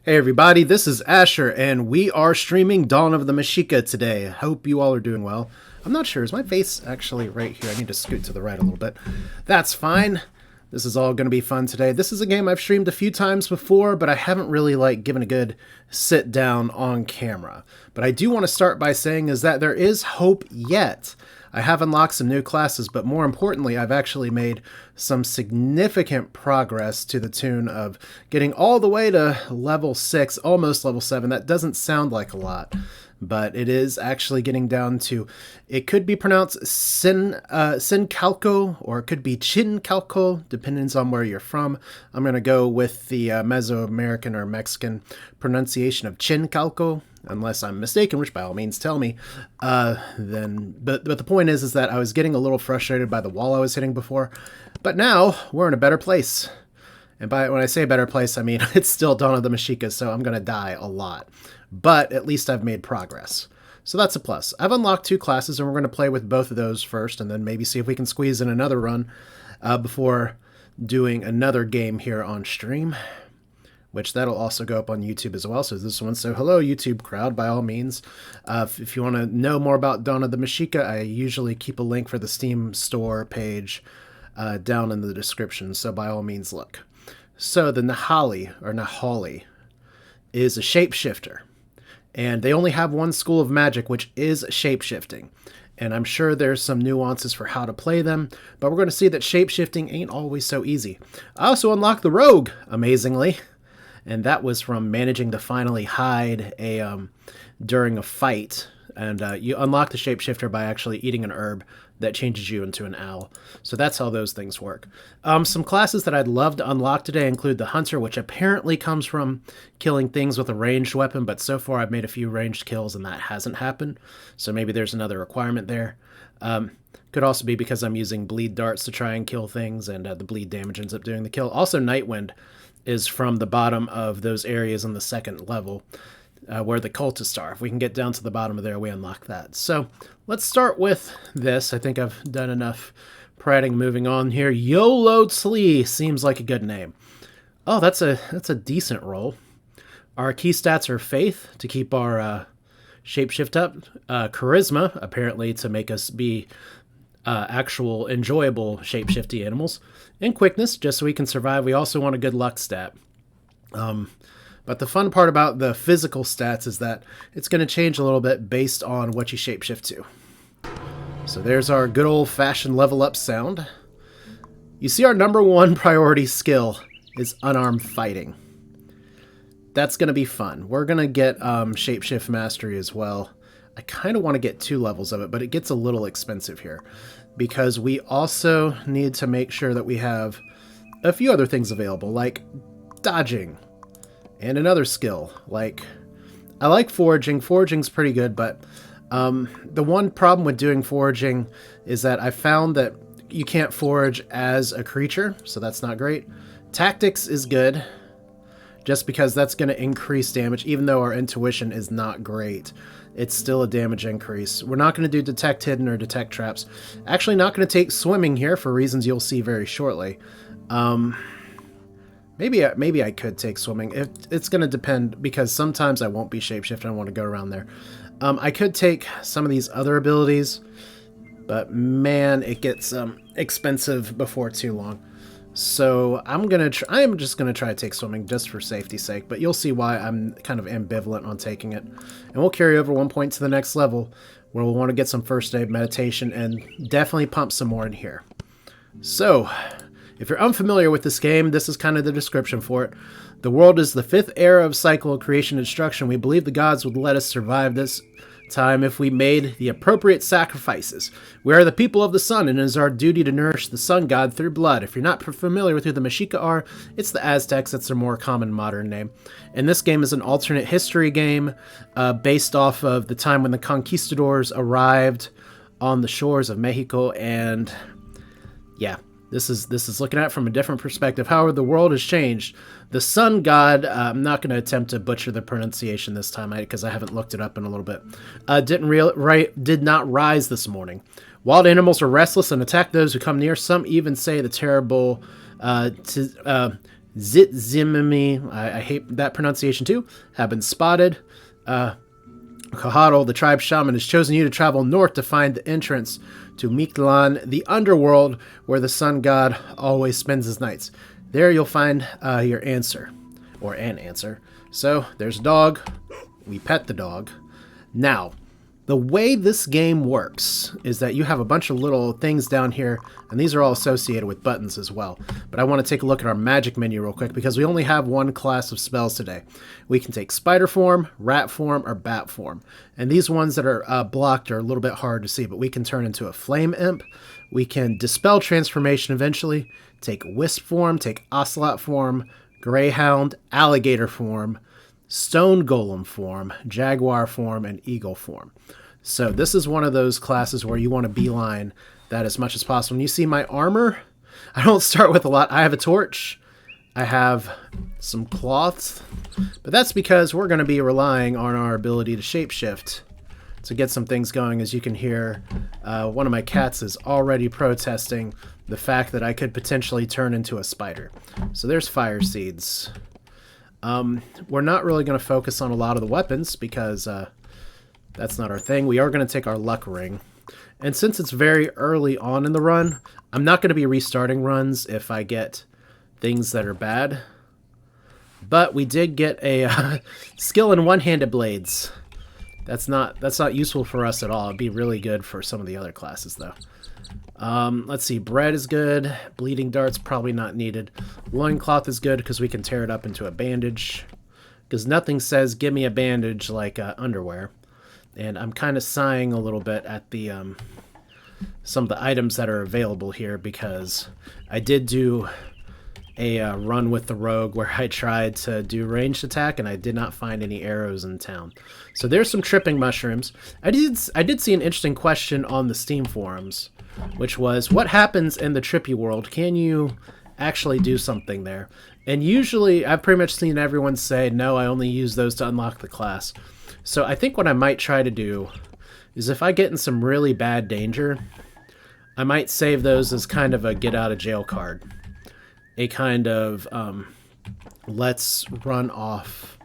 Hey everybody, this is Asher, and we are streaming Dawn of the Mexica today. Hope you all are doing well. I'm not sure, is my face actually right here? I need to scoot to the right a little bit. That's fine. This is all going to be fun today. This is a game I've streamed a few times before, but I haven't really given a good sit down on camera. But I do want to start by saying is that there is hope yet. I have unlocked some new classes, but more importantly, I've actually made some significant progress to the tune of getting all the way to level 6, almost level 7. That doesn't sound like a lot, but it is actually getting down to, it could be pronounced Sincalco, or it could be Chincalco, depending on where you're from. I'm going to go with the Mesoamerican or Mexican pronunciation of Chincalco, unless I'm mistaken, which by all means tell me. But the point is that I was getting a little frustrated by the wall I was hitting before, but now we're in a better place. And when I say better place, I mean it's still Dawn of the Mexica, so I'm going to die a lot. But at least I've made progress. So that's a plus. I've unlocked 2 classes, and we're going to play with both of those first, and then maybe see if we can squeeze in another run before doing another game here on stream, which that'll also go up on YouTube as well. So this one, so hello YouTube crowd, by all means. If you want to know more about Dawn of the Mexica, I usually keep a link for the Steam store page down in the description, so by all means look. So the Nahali is a shapeshifter, and they only have one school of magic, which is shapeshifting. And I'm sure there's some nuances for how to play them, but we're going to see that shapeshifting ain't always so easy. I also unlocked the Rogue, amazingly, and that was from managing to finally hide during a fight. And you unlock the shapeshifter by actually eating an herb that changes you into an owl. So that's how those things work. Some classes that I'd love to unlock today include the Hunter, which apparently comes from killing things with a ranged weapon, but so far I've made a few ranged kills and that hasn't happened. So maybe there's another requirement there. Could also be because I'm using bleed darts to try and kill things, and the bleed damage ends up doing the kill. Also, Nightwind is from the bottom of those areas in the second level. Where the cultists are. If we can get down to the bottom of there, we unlock that. So let's start with this. I think I've done enough prating. Moving on here. Huitzilopochtli seems like a good name. Oh, that's a decent roll. Our key stats are faith to keep our shapeshift up, charisma apparently to make us be actual enjoyable shapeshifty animals, and quickness just so we can survive. We also want a good luck stat. But the fun part about the physical stats is that it's going to change a little bit based on what you shapeshift to. So there's our good old-fashioned level up sound. You see our number 1 priority skill is unarmed fighting. That's going to be fun. We're going to get shapeshift mastery as well. I kind of want to get 2 levels of it, but it gets a little expensive here because we also need to make sure that we have a few other things available, like dodging. And another skill, I like foraging. Foraging's pretty good, but the one problem with doing foraging is that I found that you can't forage as a creature, so that's not great. Tactics is good, just because that's going to increase damage, even though our intuition is not great. It's still a damage increase. We're not going to do detect hidden or detect traps. Actually not going to take swimming here for reasons you'll see very shortly. Maybe I could take swimming. It's going to depend, because sometimes I won't be shapeshifting. I want to go around there. I could take some of these other abilities, but man, it gets expensive before too long. So I am just going to try to take swimming just for safety's sake, but you'll see why I'm kind of ambivalent on taking it. And we'll carry over 1 point to the next level, where we'll want to get some first aid meditation and definitely pump some more in here. So if you're unfamiliar with this game, this is kind of the description for it. The world is the 5th era of cycle of creation and destruction. We believe the gods would let us survive this time if we made the appropriate sacrifices. We are the people of the sun, and it is our duty to nourish the sun god through blood. If you're not familiar with who the Mexica are, it's the Aztecs. That's their more common modern name. And this game is an alternate history game based off of the time when the conquistadors arrived on the shores of Mexico, and yeah. This is looking at it from a different perspective. However, the world has changed. The sun god, I'm not going to attempt to butcher the pronunciation this time because I haven't looked it up in a little bit, did not rise this morning. Wild animals are restless and attack those who come near. Some even say the terrible Zitzimimi, I hate that pronunciation too, have been spotted. Kahadol, the tribe shaman, has chosen you to travel north to find the entrance to Mictlan, the underworld, where the sun god always spends his nights. There you'll find your answer, or an answer. So, there's a dog. We pet the dog. Now, the way this game works is that you have a bunch of little things down here, and these are all associated with buttons as well. But I want to take a look at our magic menu real quick, because we only have one class of spells today. We can take spider form, rat form, or bat form. And these ones that are blocked are a little bit hard to see, but we can turn into a flame imp. We can dispel transformation eventually, take wisp form, take ocelot form, greyhound, alligator form, stone golem form, jaguar form, and eagle form. So this is one of those classes where you want to beeline that as much as possible. When you see my armor, I don't start with a lot. I have a torch. I have some cloths. But that's because we're going to be relying on our ability to shapeshift to get some things going. As you can hear, one of my cats is already protesting the fact that I could potentially turn into a spider. So there's fire seeds. We're not really going to focus on a lot of the weapons because that's not our thing. We are going to take our luck ring. And since it's very early on in the run, I'm not going to be restarting runs if I get things that are bad. But we did get a skill in one-handed blades. That's not useful for us at all. It'd be really good for some of the other classes, though. Let's see. Bread is good. Bleeding dart's probably not needed. Loincloth is good because we can tear it up into a bandage. Because nothing says, give me a bandage like underwear. And I'm kind of sighing a little bit at the some of the items that are available here because I did do a run with the rogue where I tried to do ranged attack and I did not find any arrows in town. So there's some tripping mushrooms. I did see an interesting question on the Steam forums, which was, what happens in the trippy world? Can you actually do something there? And usually I've pretty much seen everyone say, no, I only use those to unlock the class. So I think what I might try to do is if I get in some really bad danger, I might save those as kind of a get out of jail card. A kind of let's run off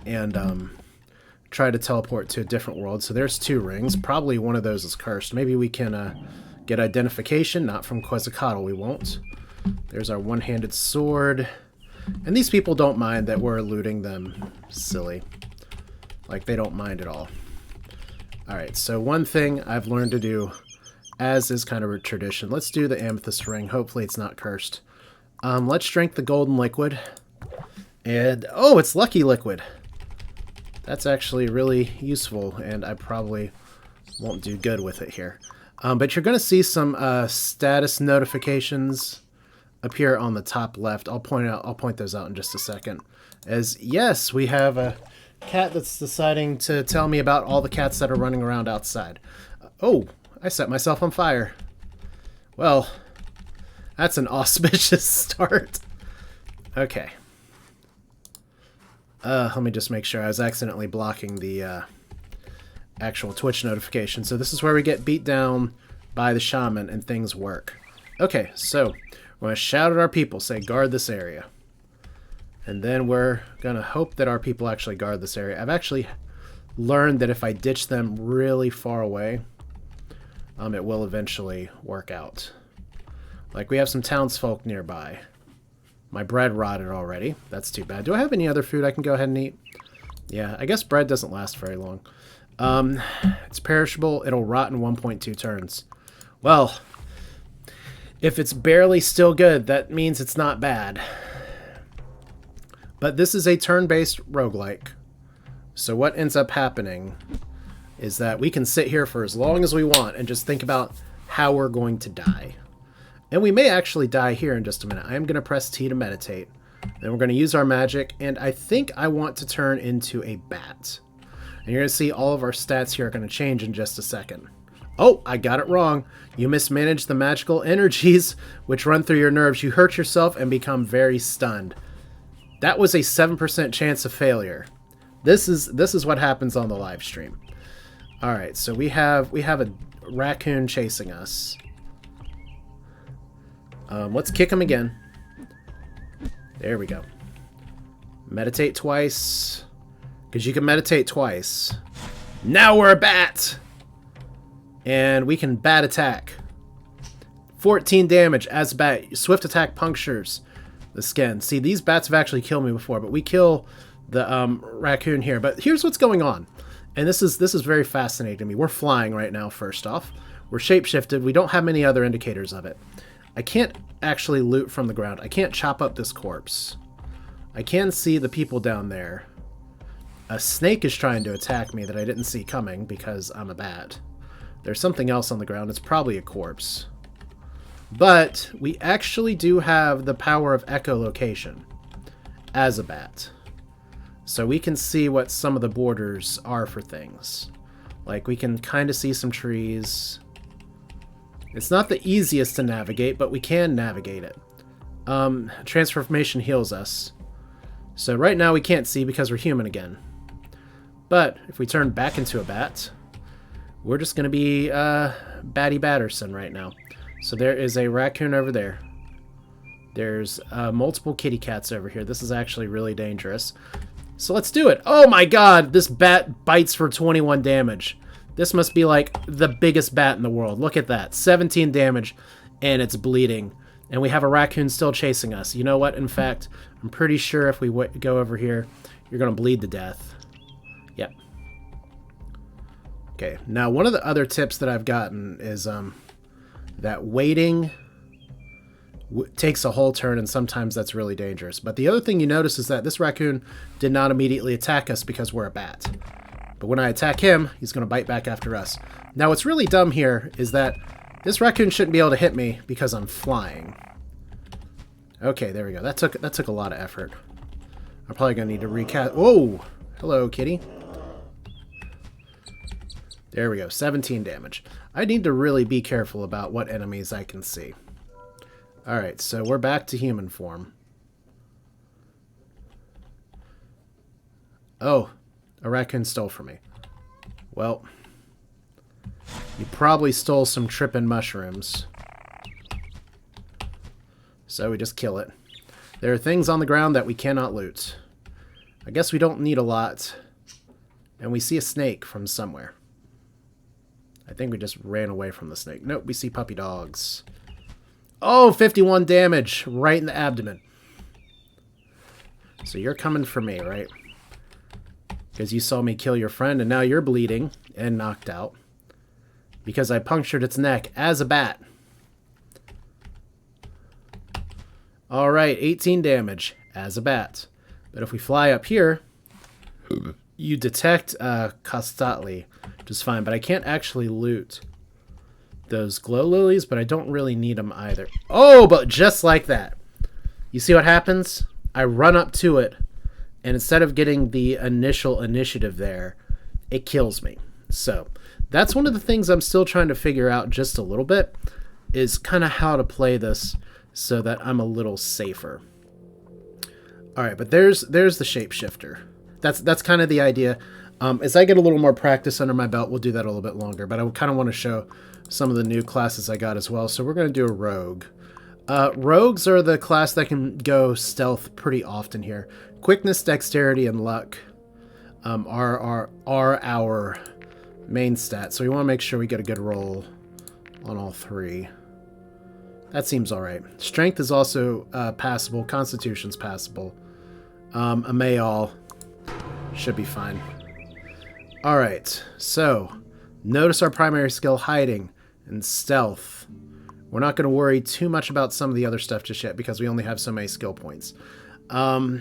and try to teleport to a different world. So there's 2 rings. Probably one of those is cursed. Maybe we can get identification. Not from Quetzalcoatl, we won't. There's our one-handed sword. And these people don't mind that we're looting them. Silly. Like, they don't mind at all. Alright, so one thing I've learned to do, as is kind of a tradition. Let's do the amethyst ring. Hopefully it's not cursed. Let's drink the golden liquid. And, oh, it's lucky liquid. That's actually really useful, and I probably won't do good with it here. But you're going to see some status notifications appear on the top left. I'll point those out in just a second. As, yes, we have a cat that's deciding to tell me about all the cats that are running around outside. Oh, I set myself on fire. Well, that's an auspicious start. Okay. Let me just make sure I was accidentally blocking the actual Twitch notification. So this is where we get beat down by the shaman and things work. Okay, so we're going to shout at our people, say guard this area. And then we're going to hope that our people actually guard this area. I've actually learned that if I ditch them really far away, it will eventually work out. Like, we have some townsfolk nearby. My bread rotted already. That's too bad. Do I have any other food I can go ahead and eat? Yeah, I guess bread doesn't last very long. It's perishable. It'll rot in 1.2 turns. Well, if it's barely still good, that means it's not bad. But this is a turn-based roguelike. So what ends up happening is that we can sit here for as long as we want and just think about how we're going to die. And we may actually die here in just a minute. I am going to press T to meditate. Then we're going to use our magic, and I think I want to turn into a bat. And you're going to see all of our stats here are going to change in just a second. Oh, I got it wrong. You mismanaged the magical energies which run through your nerves. You hurt yourself and become very stunned. That was a 7% chance of failure. This is what happens on the live stream. All right, so we have a raccoon chasing us. Let's kick him again. There we go. Meditate twice. Because you can meditate twice. Now we're a bat! And we can bat attack. 14 damage as a bat. Swift attack punctures the skin. See, these bats have actually killed me before, but we kill the raccoon here. But here's what's going on. And this is very fascinating to me. We're flying right now, first off. We're shapeshifted. We don't have many other indicators of it. I can't actually loot from the ground. I can't chop up this corpse. I can see the people down there. A snake is trying to attack me that I didn't see coming because I'm a bat. There's something else on the ground. It's probably a corpse. But we actually do have the power of echolocation as a bat. So we can see what some of the borders are for things. Like, we can kind of see some trees. It's not the easiest to navigate, but we can navigate it. Transformation heals us. So right now we can't see because we're human again. But if we turn back into a bat, we're just going to be Batty Batterson right now. So there is a raccoon over there. There's multiple kitty cats over here. This is actually really dangerous. So let's do it. Oh my god, this bat bites for 21 damage. This must be like the biggest bat in the world. Look at that. 17 damage, and it's bleeding. And we have a raccoon still chasing us. You know what? In fact, I'm pretty sure if we go over here, you're going to bleed to death. Yep. Okay, now one of the other tips that I've gotten is that waiting takes a whole turn, and sometimes that's really dangerous. But the other thing you notice is that this raccoon did not immediately attack us because we're a bat. But when I attack him, he's going to bite back after us. Now, what's really dumb here is that this raccoon shouldn't be able to hit me because I'm flying. Okay, there we go. That took a lot of effort. I'm probably going to need to recast... Whoa! Hello, kitty. There we go. 17 damage. I need to really be careful about what enemies I can see. Alright, so we're back to human form. Oh, a raccoon stole from me. Well, you probably stole some trippin' mushrooms. So we just kill it. There are things on the ground that we cannot loot. I guess we don't need a lot. And we see a snake from somewhere. I think we just ran away from the snake. Nope, we see puppy dogs. Oh, 51 damage right in the abdomen. So you're coming for me, right? Because you saw me kill your friend, and now you're bleeding and knocked out. Because I punctured its neck as a bat. Alright, 18 damage as a bat. But if we fly up here, you detect Tenochtitlan, which is fine. But I can't actually loot those glow lilies, but I don't really need them either. Oh, but just like that. You see what happens? I run up to it, and instead of getting the initial initiative there, it kills me. So that's one of the things I'm still trying to figure out just a little bit, is kind of how to play this so that I'm a little safer. Alright, but there's the shapeshifter. That's kind of the idea. As I get a little more practice under my belt, we'll do that a little bit longer, but I kind of want to show some of the new classes I got as well. So we're going to do a rogue. Rogues are the class that can go stealth pretty often here. Quickness, dexterity, and luck are our main stats. So we want to make sure we get a good roll on all three. That seems alright. Strength is also passable. Constitution's passable. A Mayall should be fine. Alright, so notice our primary skill, hiding and stealth. We're not going to worry too much about some of the other stuff just yet because we only have so many skill points. I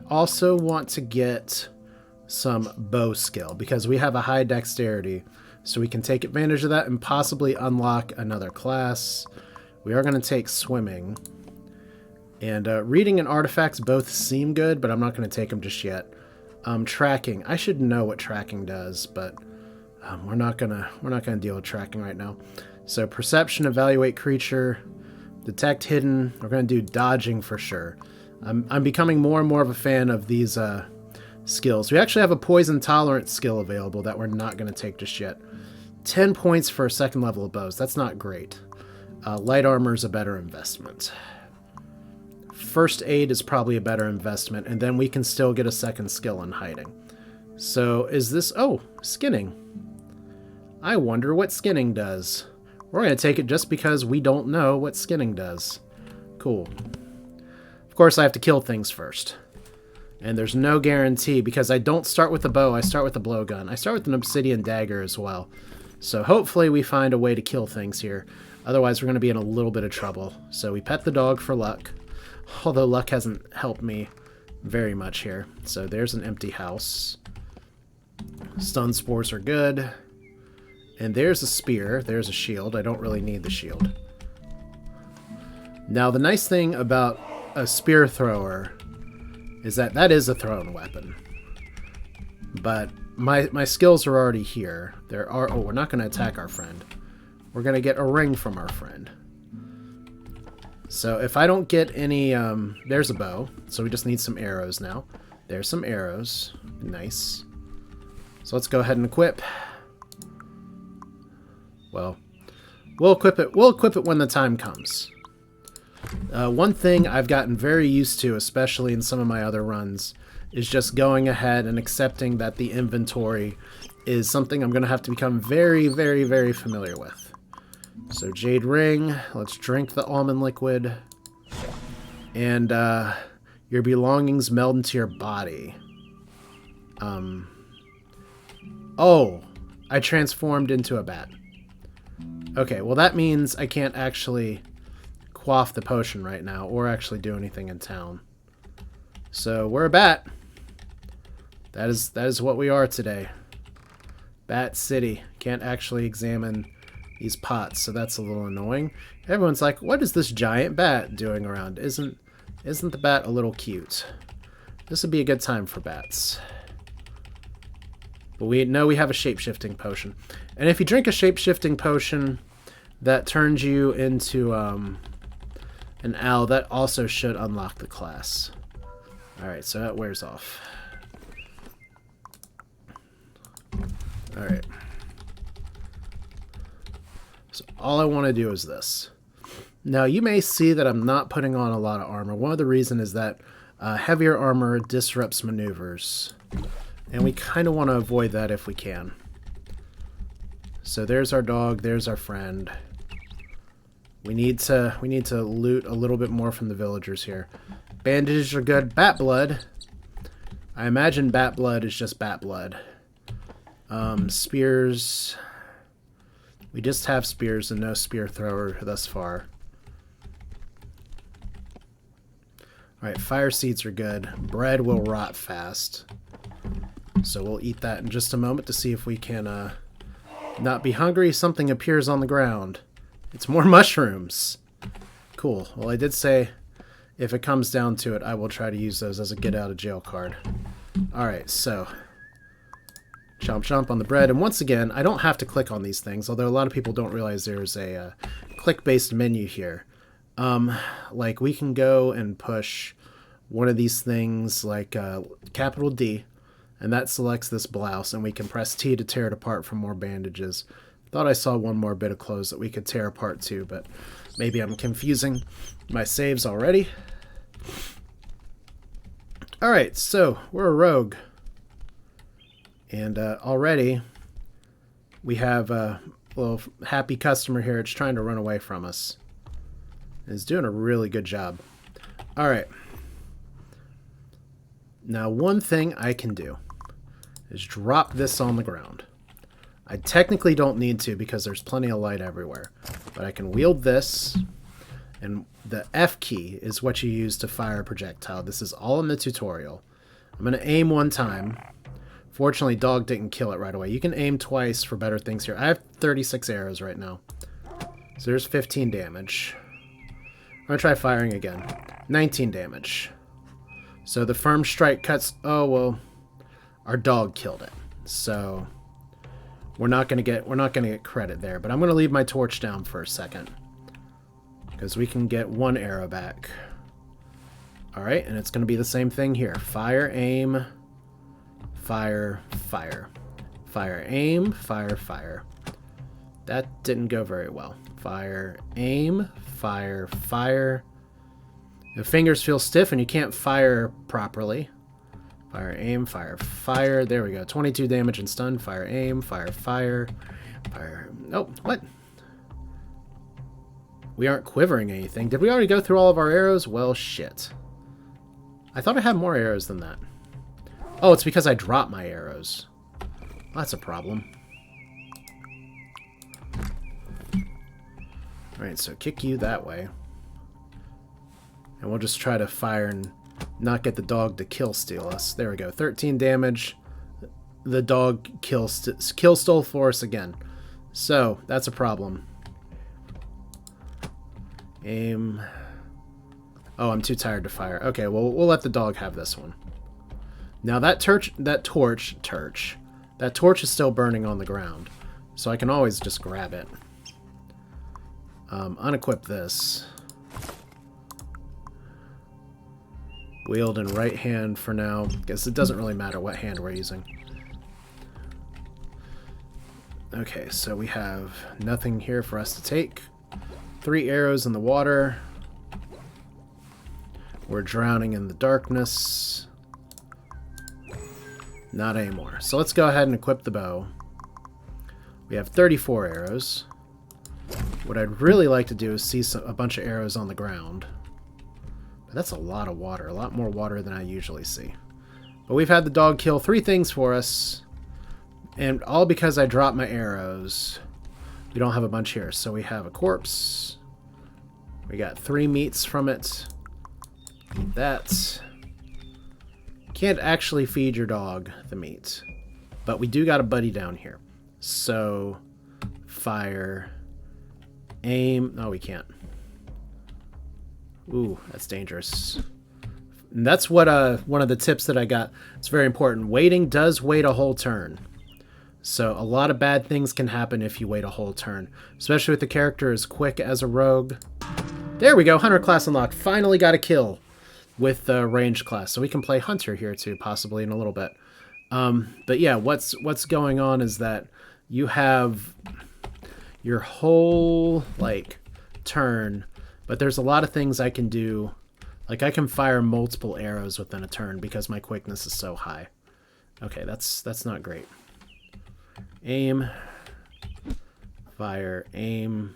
also want to get some bow skill because we have a high dexterity, so we can take advantage of that and possibly unlock another class. We are going to take swimming. And reading and artifacts both seem good, but I'm not going to take them just yet. Tracking. I should know what tracking does, but we're not gonna deal with tracking right now. So perception, evaluate creature, detect hidden. We're gonna do dodging for sure. I'm becoming more and more of a fan of these skills. We actually have a poison tolerant skill available that we're not gonna take just yet. 10 points for a second level of bows. That's not great. Light armor is a better investment. first aid is probably a better investment, and then we can still get a second skill in hiding. So is this... Oh, skinning. I wonder what skinning does. We're going to take it just because we don't know what skinning does. Cool. Of course, I have to kill things first. And there's no guarantee, because I don't start with the bow, I start with the blowgun. I start with an obsidian dagger as well. So hopefully we find a way to kill things here. Otherwise, we're going to be in a little bit of trouble. So we pet the dog for luck. Although luck hasn't helped me very much here. So there's an empty house. Stun spores are good. And there's a spear. There's a shield. I don't really need the shield. Now, the nice thing about a spear thrower is that that is a thrown weapon. But my skills are already here. There are... Oh, we're not going to attack our friend. We're going to get a ring from our friend. So if I don't get any... there's a bow. So we just need some arrows now. There's some arrows. Nice. So let's go ahead and equip. Well, we'll equip it. We'll equip it when the time comes. One thing I've gotten very used to, especially in some of my other runs, is just going ahead and accepting that the inventory is something I'm going to have to become very, very, very familiar with. So Jade Ring, let's drink the almond liquid, and your belongings meld into your body. Oh, I transformed into a bat. Okay, well that means I can't actually quaff the potion right now, or actually do anything in town. So we're a bat. That is what we are today. Bat City. Can't actually examine these pots, so that's a little annoying. Everyone's like, what is this giant bat doing around? Isn't the bat a little cute? This would be a good time for bats. But we know we have a shape-shifting potion. And if you drink a shape-shifting potion that turns you into an owl, that also should unlock the class. Alright, so that wears off. Alright. So all I want to do is this. Now you may see that I'm not putting on a lot of armor. One of the reasons is that heavier armor disrupts maneuvers. And we kind of want to avoid that if we can. So there's our dog, there's our friend. We need to loot a little bit more from the villagers here. Bandages are good. Bat blood. I imagine bat blood is just bat blood. Spears. We just have spears and no spear thrower thus far. Alright, fire seeds are good. Bread will rot fast. So we'll eat that in just a moment to see if we can not be hungry. Something appears on the ground. It's more mushrooms. Cool. Well, I did say if it comes down to it, I will try to use those as a get-out-of-jail card. Alright, so chomp chomp on the bread. And once again, I don't have to click on these things, although a lot of people don't realize there's a click-based menu here. Like, we can go and push one of these things, like capital D, and that selects this blouse, and we can press T to tear it apart for more bandages. Thought I saw one more bit of clothes that we could tear apart too, but maybe I'm confusing my saves already. Alright, so we're a rogue. And already we have a little happy customer here. It's trying to run away from us. It's doing a really good job. Alright. Now one thing I can do is drop this on the ground. I technically don't need to because there's plenty of light everywhere. But I can wield this, and the F key is what you use to fire a projectile. This is all in the tutorial. I'm going to aim one time. Fortunately, dog didn't kill it right away. You can aim twice for better things here. I have 36 arrows right now. So there's 15 damage. I'm going to try firing again. 19 damage. So the firm strike cuts... Oh, well, our dog killed it. So we're not going to get credit there, but I'm going to leave my torch down for a second because we can get one arrow back. All right, and it's going to be the same thing here. Fire, aim, fire, fire. Fire, aim, fire, fire. That didn't go very well. Fire, aim, fire, fire. Your fingers feel stiff and you can't fire properly. Fire, aim, fire, fire. There we go. 22 damage and stun. Fire, aim, fire, fire. Fire. Oh, what? We aren't quivering anything. Did we already go through all of our arrows? Well, shit. I thought I had more arrows than that. Oh, it's because I dropped my arrows. Well, that's a problem. Alright, so kick you that way. And we'll just try to fire and not get the dog to kill steal us. There we go. 13 damage. The dog kill stole for us again. So, that's a problem. Aim. Oh, I'm too tired to fire. Okay, well, we'll let the dog have this one. Now that torch is still burning on the ground. So I can always just grab it. Unequip this. Wield in right hand for now. Guess it doesn't really matter what hand we're using. Okay, so we have nothing here for us to take. 3 arrows in the water. We're drowning in the darkness. Not anymore. So let's go ahead and equip the bow. We have 34 arrows. What I'd really like to do is see a bunch of arrows on the ground. But that's a lot of water. A lot more water than I usually see. But we've had the dog kill 3 things for us. And all because I dropped my arrows. We don't have a bunch here. So we have a corpse. We got 3 meats from it. Eat that. Can't actually feed your dog the meat. But we do got a buddy down here. So, fire, aim. No, we can't. Ooh, that's dangerous. And that's what one of the tips that I got. It's very important. Waiting does wait a whole turn. So a lot of bad things can happen if you wait a whole turn. Especially with the character as quick as a rogue. There we go. Hunter class unlocked. Finally got a kill with the ranged class. So we can play Hunter here too, possibly in a little bit. But yeah, what's going on is that you have your whole, like, turn, but there's a lot of things I can do. Like, I can fire multiple arrows within a turn because my quickness is so high. Okay, that's not great. Aim, fire, aim,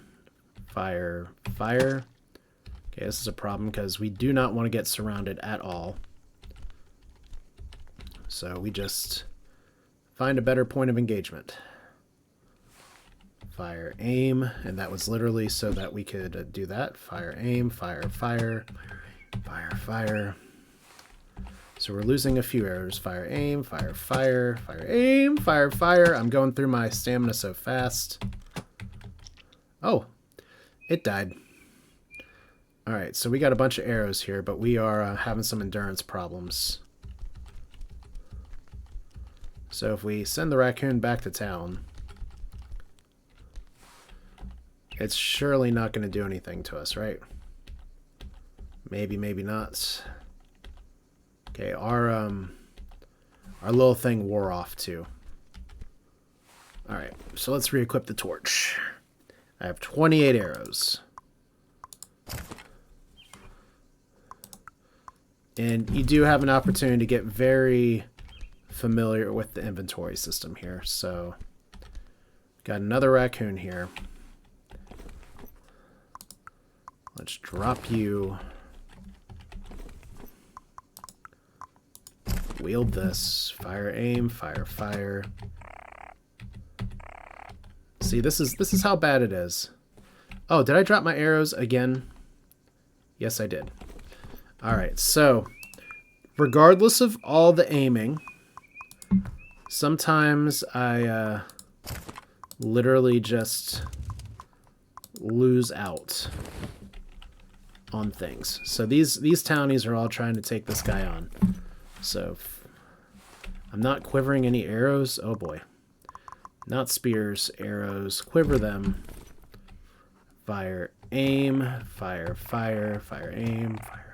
fire, fire. Okay, this is a problem because we do not want to get surrounded at all. So we just find a better point of engagement. Fire, aim, and that was literally so that we could do that. Fire, aim, fire, fire, fire, fire. So we're losing a few arrows. Fire, aim, fire, fire, fire, aim, fire, fire. I'm going through my stamina so fast. Oh, it died. All right, so we got a bunch of arrows here, but we are having some endurance problems. So if we send the raccoon back to town, it's surely not going to do anything to us, right? Maybe, maybe not. Okay, our little thing wore off too. All right, so let's re-equip the torch. I have 28 arrows. And you do have an opportunity to get very familiar with the inventory system here. So, got another raccoon here. Let's drop you. Wield this. Fire, aim, fire, fire. See, this is how bad it is. Oh, did I drop my arrows again? Yes, I did. Alright, so regardless of all the aiming, sometimes I literally just lose out on things. So these townies are all trying to take this guy on. So I'm not quivering any arrows. Oh boy. Not spears, arrows. Quiver them. Fire, aim, fire, fire, fire, aim, fire.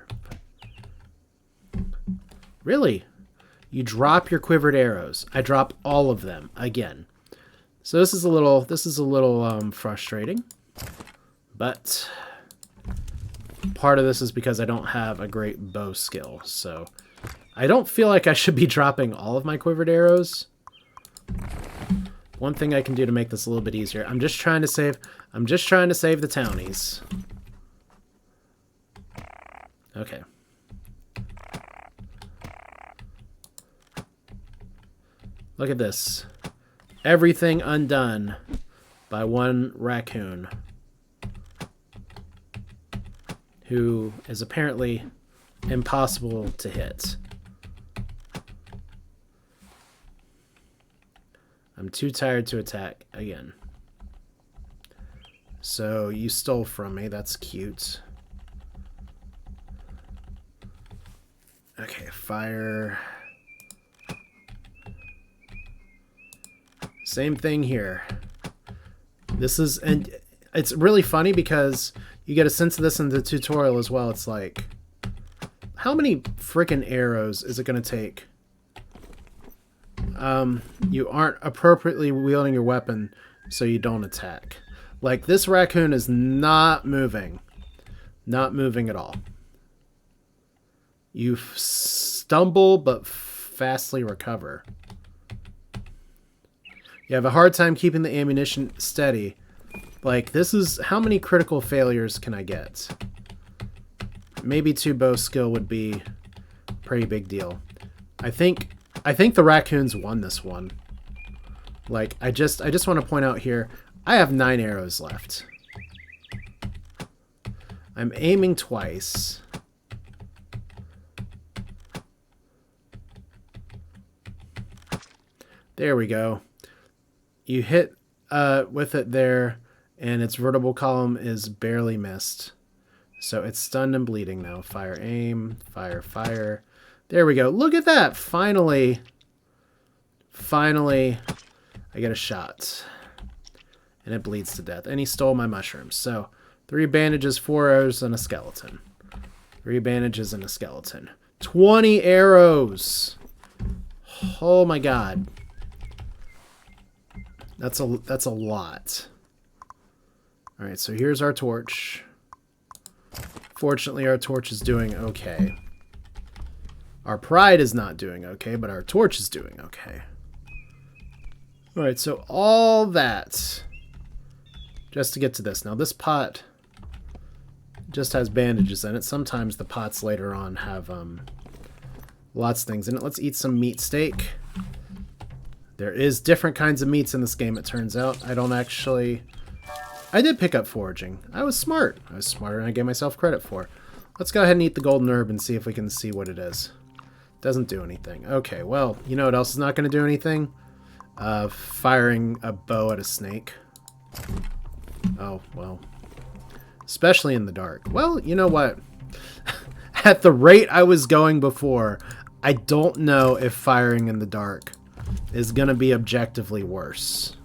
Really? You drop your quivered arrows. I drop all of them again. So this is a little frustrating, but part of this is because I don't have a great bow skill, so I don't feel like I should be dropping all of my quivered arrows. One thing I can do to make this a little bit easier. I'm just trying to save the townies. Okay. Look at this. Everything undone by one raccoon who is apparently impossible to hit. I'm too tired to attack again. So you stole from me. That's cute. Okay, fire. Same thing here. This is, and it's really funny because you get a sense of this in the tutorial as well. It's like, how many freaking arrows is it going to take? You aren't appropriately wielding your weapon, so you don't attack. Like, this raccoon is not moving. Not moving at all. You stumble, but fastly recover. You have a hard time keeping the ammunition steady. Like, this is... How many critical failures can I get? Maybe 2 bow skill would be a pretty big deal. I think the raccoons won this one. Like, I just want to point out here, I have 9 arrows left. I'm aiming twice. There we go. You hit with it there, and its vertebral column is barely missed. So it's stunned and bleeding now. Fire, aim, fire, fire. There we go. Look at that. Finally, I get a shot. And it bleeds to death. And he stole my mushrooms. So 3 bandages, 4 arrows, and a skeleton. 3 bandages and a skeleton. 20 arrows. Oh my god. That's a lot. Alright, so here's our torch. Fortunately, our torch is doing okay. Our pride is not doing okay, but our torch is doing okay. Alright, so all that just to get to this. Now, this pot just has bandages in it. Sometimes the pots later on have lots of things in it. Let's eat some meat steak. There is different kinds of meats in this game, it turns out. I did pick up foraging. I was smart. I was smarter than I gave myself credit for. Let's go ahead and eat the golden herb and see if we can see what it is. Doesn't do anything. Okay, well, you know what else is not going to do anything? Firing a bow at a snake. Oh, well. Especially in the dark. Well, you know what? At the rate I was going before, I don't know if firing in the dark is going to be objectively worse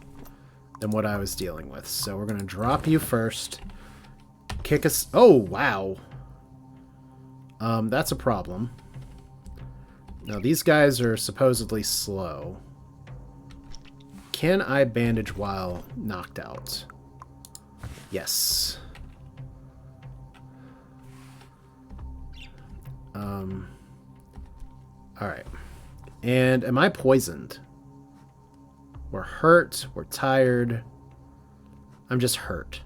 than what I was dealing with. So we're going to drop you first. Kick us. Oh, wow. That's a problem. Now, these guys are supposedly slow. Can I bandage while knocked out? Yes. Alright. And am I poisoned? We're hurt. We're tired. I'm just hurt.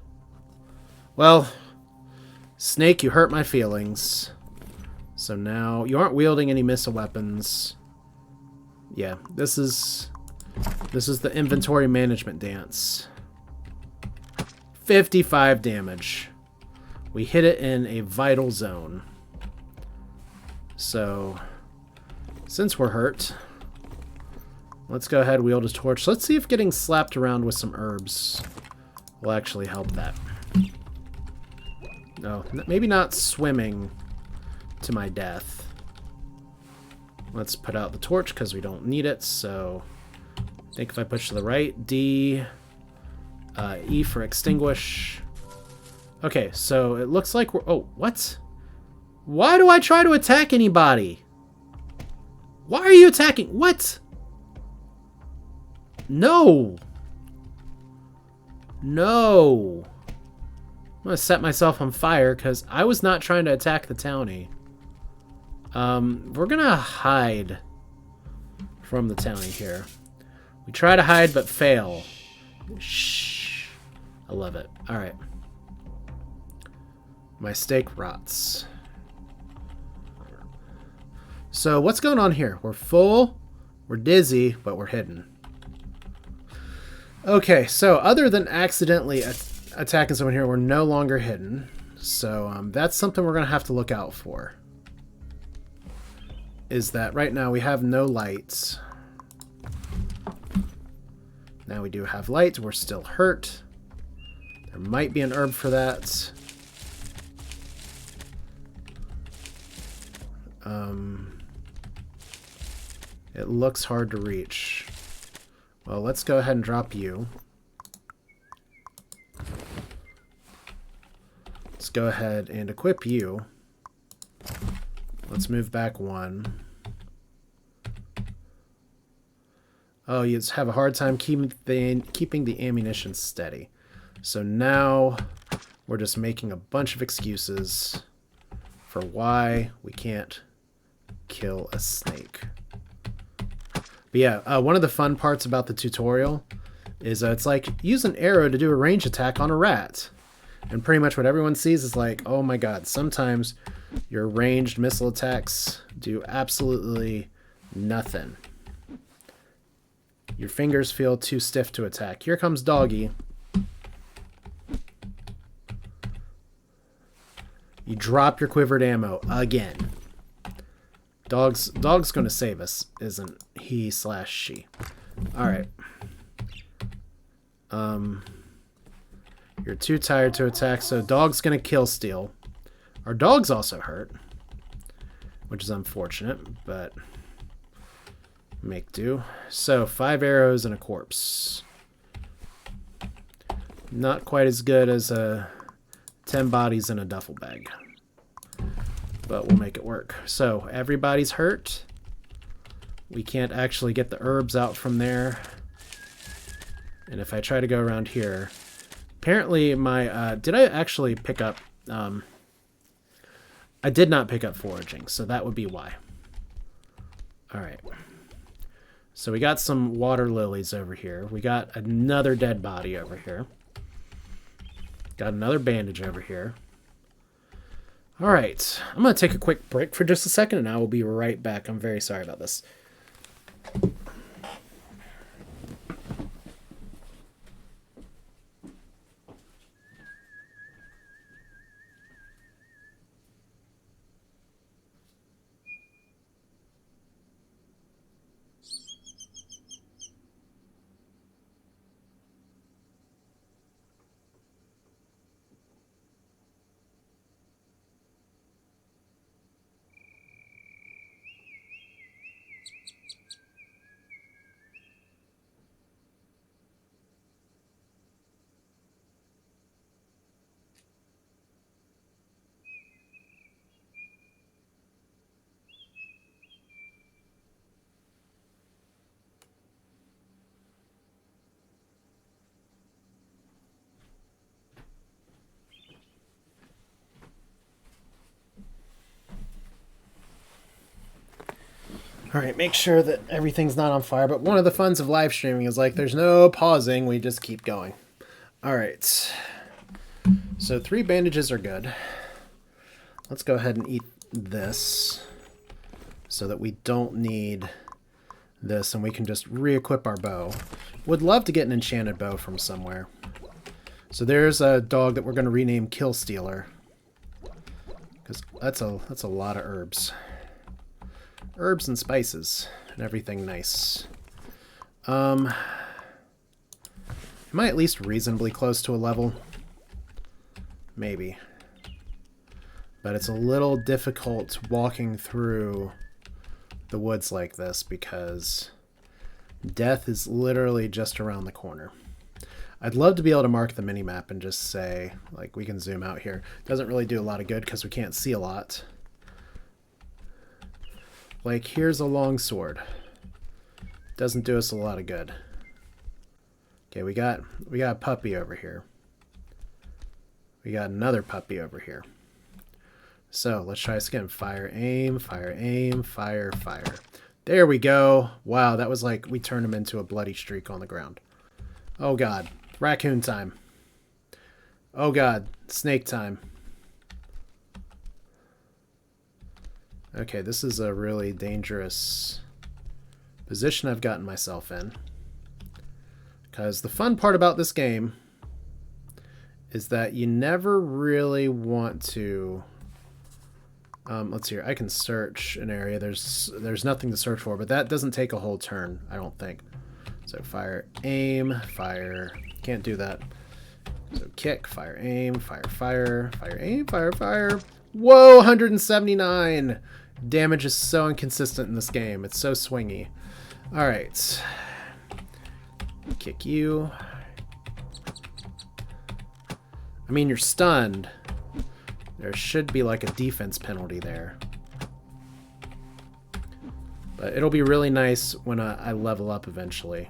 Well, Snake, you hurt my feelings. So now, you aren't wielding any missile weapons. Yeah, this is the inventory management dance. 55 damage. We hit it in a vital zone. So, since we're hurt, let's go ahead and wield a torch. Let's see if getting slapped around with some herbs will actually help that. No, maybe not swimming to my death. Let's put out the torch because we don't need it. So, I think if I push to the right, D, E for extinguish. Okay, so it looks like we're... Oh, what? Why do I try to attack anybody? Why are you attacking? What? No. No. going to set myself on fire because I was not trying to attack the townie. We're going to hide from the townie here. We try to hide but fail. Shh. I love it. All right. My steak rots. So what's going on here? We're full, we're dizzy, but we're hidden. Okay, so other than accidentally attacking someone here, we're no longer hidden. So that's something we're going to have to look out for. Is that right now we have no lights. Now we do have light. We're still hurt. There might be an herb for that. It looks hard to reach. Well, let's go ahead and drop you. Let's go ahead and equip you. Let's move back one. Oh, you just have a hard time keeping the ammunition steady. So now we're just making a bunch of excuses for why we can't kill a snake. But yeah, one of the fun parts about the tutorial is it's like, use an arrow to do a range attack on a rat. And pretty much what everyone sees is like, oh my god, sometimes your ranged missile attacks do absolutely nothing. Your fingers feel too stiff to attack. Here comes Doggy. You drop your quivered ammo again. Dog's going to save us, isn't he / she? All right. You're too tired to attack, so Dog's going to kill steal. Our dog's also hurt, which is unfortunate, but make do. So 5 arrows and a corpse. Not quite as good as 10 bodies in a duffel bag, but we'll make it work. So everybody's hurt. We can't actually get the herbs out from there. And if I try to go around here, apparently my did I actually pick up I did not pick up foraging, so that would be why. All right. So we got some water lilies over here. We got another dead body over here. Got another bandage over here. All right. I'm going to take a quick break for just a second, and I will be right back. I'm very sorry about this. All right, make sure that everything's not on fire. But one of the funs of live streaming is like there's no pausing. We just keep going. All right. So 3 bandages are good. Let's go ahead and eat this so that we don't need this and we can just re-equip our bow. Would love to get an enchanted bow from somewhere. So there's a dog that we're going to rename Kill Stealer, because that's a lot of herbs. Herbs and spices and everything nice. Am I at least reasonably close to a level? Maybe. But it's a little difficult walking through the woods like this because death is literally just around the corner. I'd love to be able to mark the minimap and just say, like, we can zoom out here. Doesn't really do a lot of good because we can't see a lot. Like, here's a long sword. Doesn't do us a lot of good. Okay, we got a puppy over here. We got another puppy over here. So let's try this again. Fire, aim, fire, aim, fire, fire. There we go. Wow, that was like we turned him into a bloody streak on the ground. Oh god. Raccoon time. Oh god. Snake time. Okay, this is a really dangerous position I've gotten myself in. Because the fun part about this game is that you never really want to... let's see here. I can search an area. There's nothing to search for, but that doesn't take a whole turn, I don't think. So fire, aim, fire. Can't do that. So kick, fire, aim, fire, fire, fire, aim, fire, fire. Whoa, 179! Damage is so inconsistent in this game. It's so swingy. All right. Kick you. I mean, you're stunned. There should be like a defense penalty there. But it'll be really nice when I level up eventually.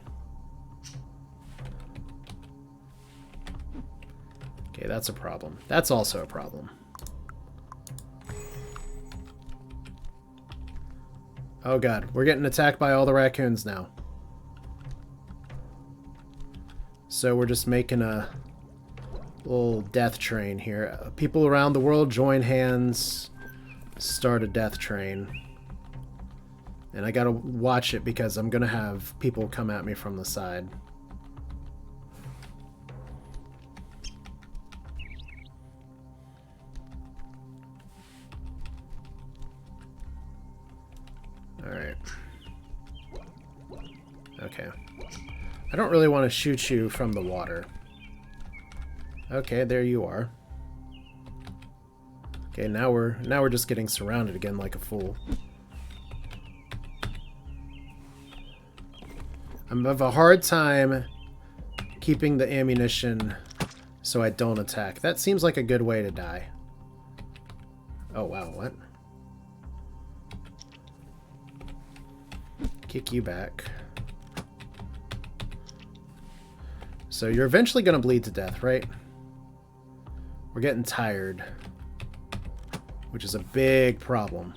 Okay, that's a problem. That's also a problem. Oh god, we're getting attacked by all the raccoons now. So we're just making a little death train here. People around the world join hands, start a death train. And I gotta watch it because I'm gonna have people come at me from the side. Alright. Okay. I don't really want to shoot you from the water. Okay, there you are. Okay, now we're just getting surrounded again like a fool. I have a hard time keeping the ammunition so I don't attack. That seems like a good way to die. Oh wow, what? Kick you back. So you're eventually going to bleed to death, right? We're getting tired, which is a big problem.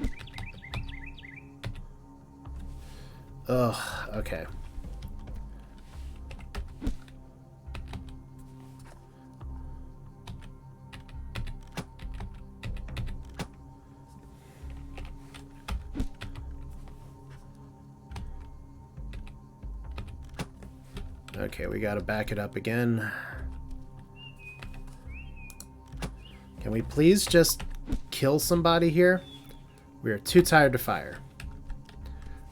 Ugh, okay. Okay, we gotta back it up again. Can we please just kill somebody here? We are too tired to fire.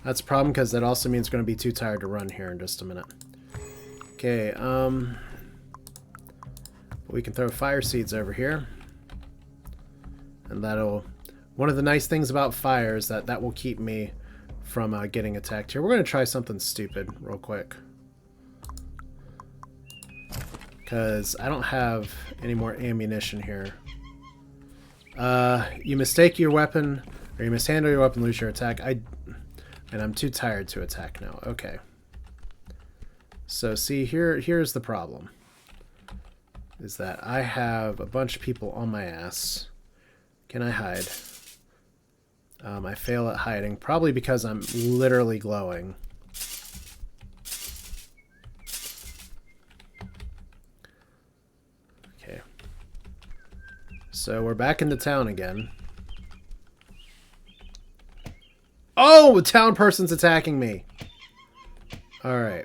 That's a problem because that also means we're going to be too tired to run here in just a minute. Okay, we can throw fire seeds over here. And that'll... One of the nice things about fire is that will keep me from getting attacked here. We're going to try something stupid real quick. Because I don't have any more ammunition here. You mistake your weapon, or you mishandle your weapon, lose your attack. And I'm too tired to attack now. Okay. So see, here's the problem. Is that I have a bunch of people on my ass. Can I hide? I fail at hiding, probably because I'm literally glowing. Okay. So we're back into town again. Oh, a town person's attacking me. All right.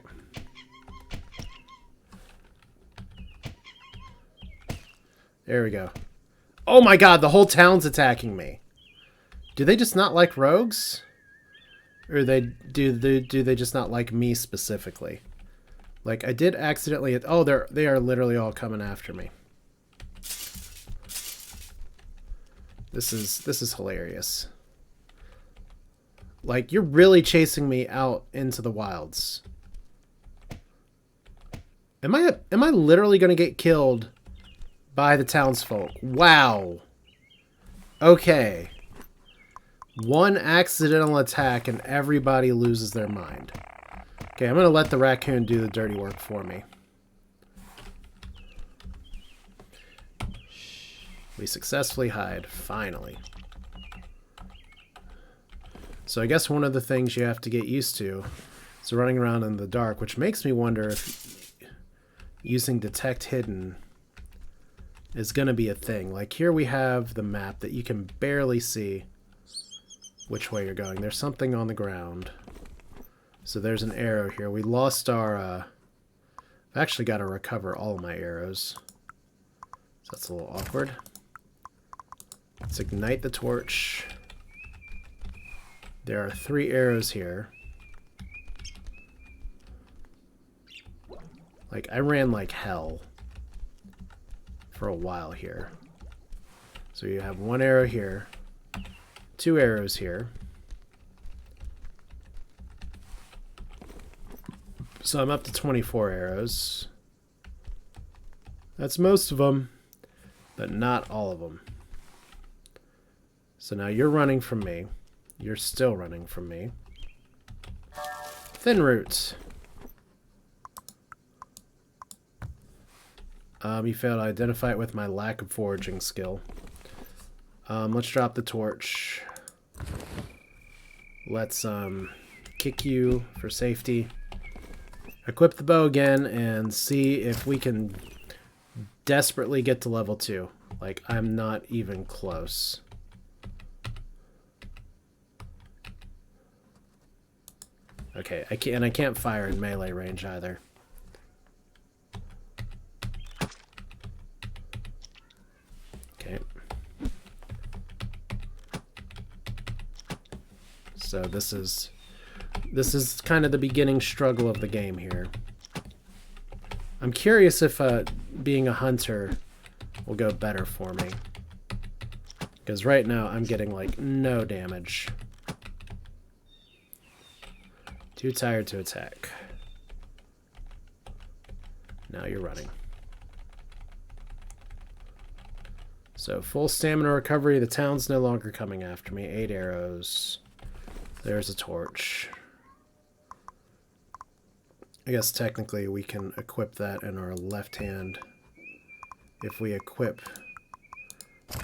There we go. Oh my god, the whole town's attacking me. Do they just not like rogues? Or do they just not like me specifically? Like, I did accidentally... Oh, they are literally all coming after me. This is hilarious. Like, you're really chasing me out into the wilds. Am I literally going to get killed by the townsfolk? Wow. Okay. One accidental attack and everybody loses their mind. Okay, I'm going to let the raccoon do the dirty work for me. We successfully hide, finally. So I guess one of the things you have to get used to is running around in the dark, which makes me wonder if using detect hidden is going to be a thing. Like here we have the map that you can barely see which way you're going. There's something on the ground. So there's an arrow here. We lost our... I've actually got to recover all of my arrows. So that's a little awkward. Let's ignite the torch. There are 3 arrows here. Like, I ran like hell for a while here. So you have 1 arrow here, 2 arrows here. So I'm up to 24 arrows. That's most of them, but not all of them. So now you're running from me. You're still running from me. Thin roots. You failed to identify it with my lack of foraging skill. Let's drop the torch. Let's kick you for safety. Equip the bow again and see if we can desperately get to level 2. Like, I'm not even close. Okay, I can't fire in melee range either. Okay. So this is kind of the beginning struggle of the game here. I'm curious if being a hunter will go better for me. Because right now I'm getting like no damage. Too tired to attack. Now you're running. So full stamina recovery. The town's no longer coming after me. 8 arrows. There's a torch. I guess technically we can equip that in our left hand. If we equip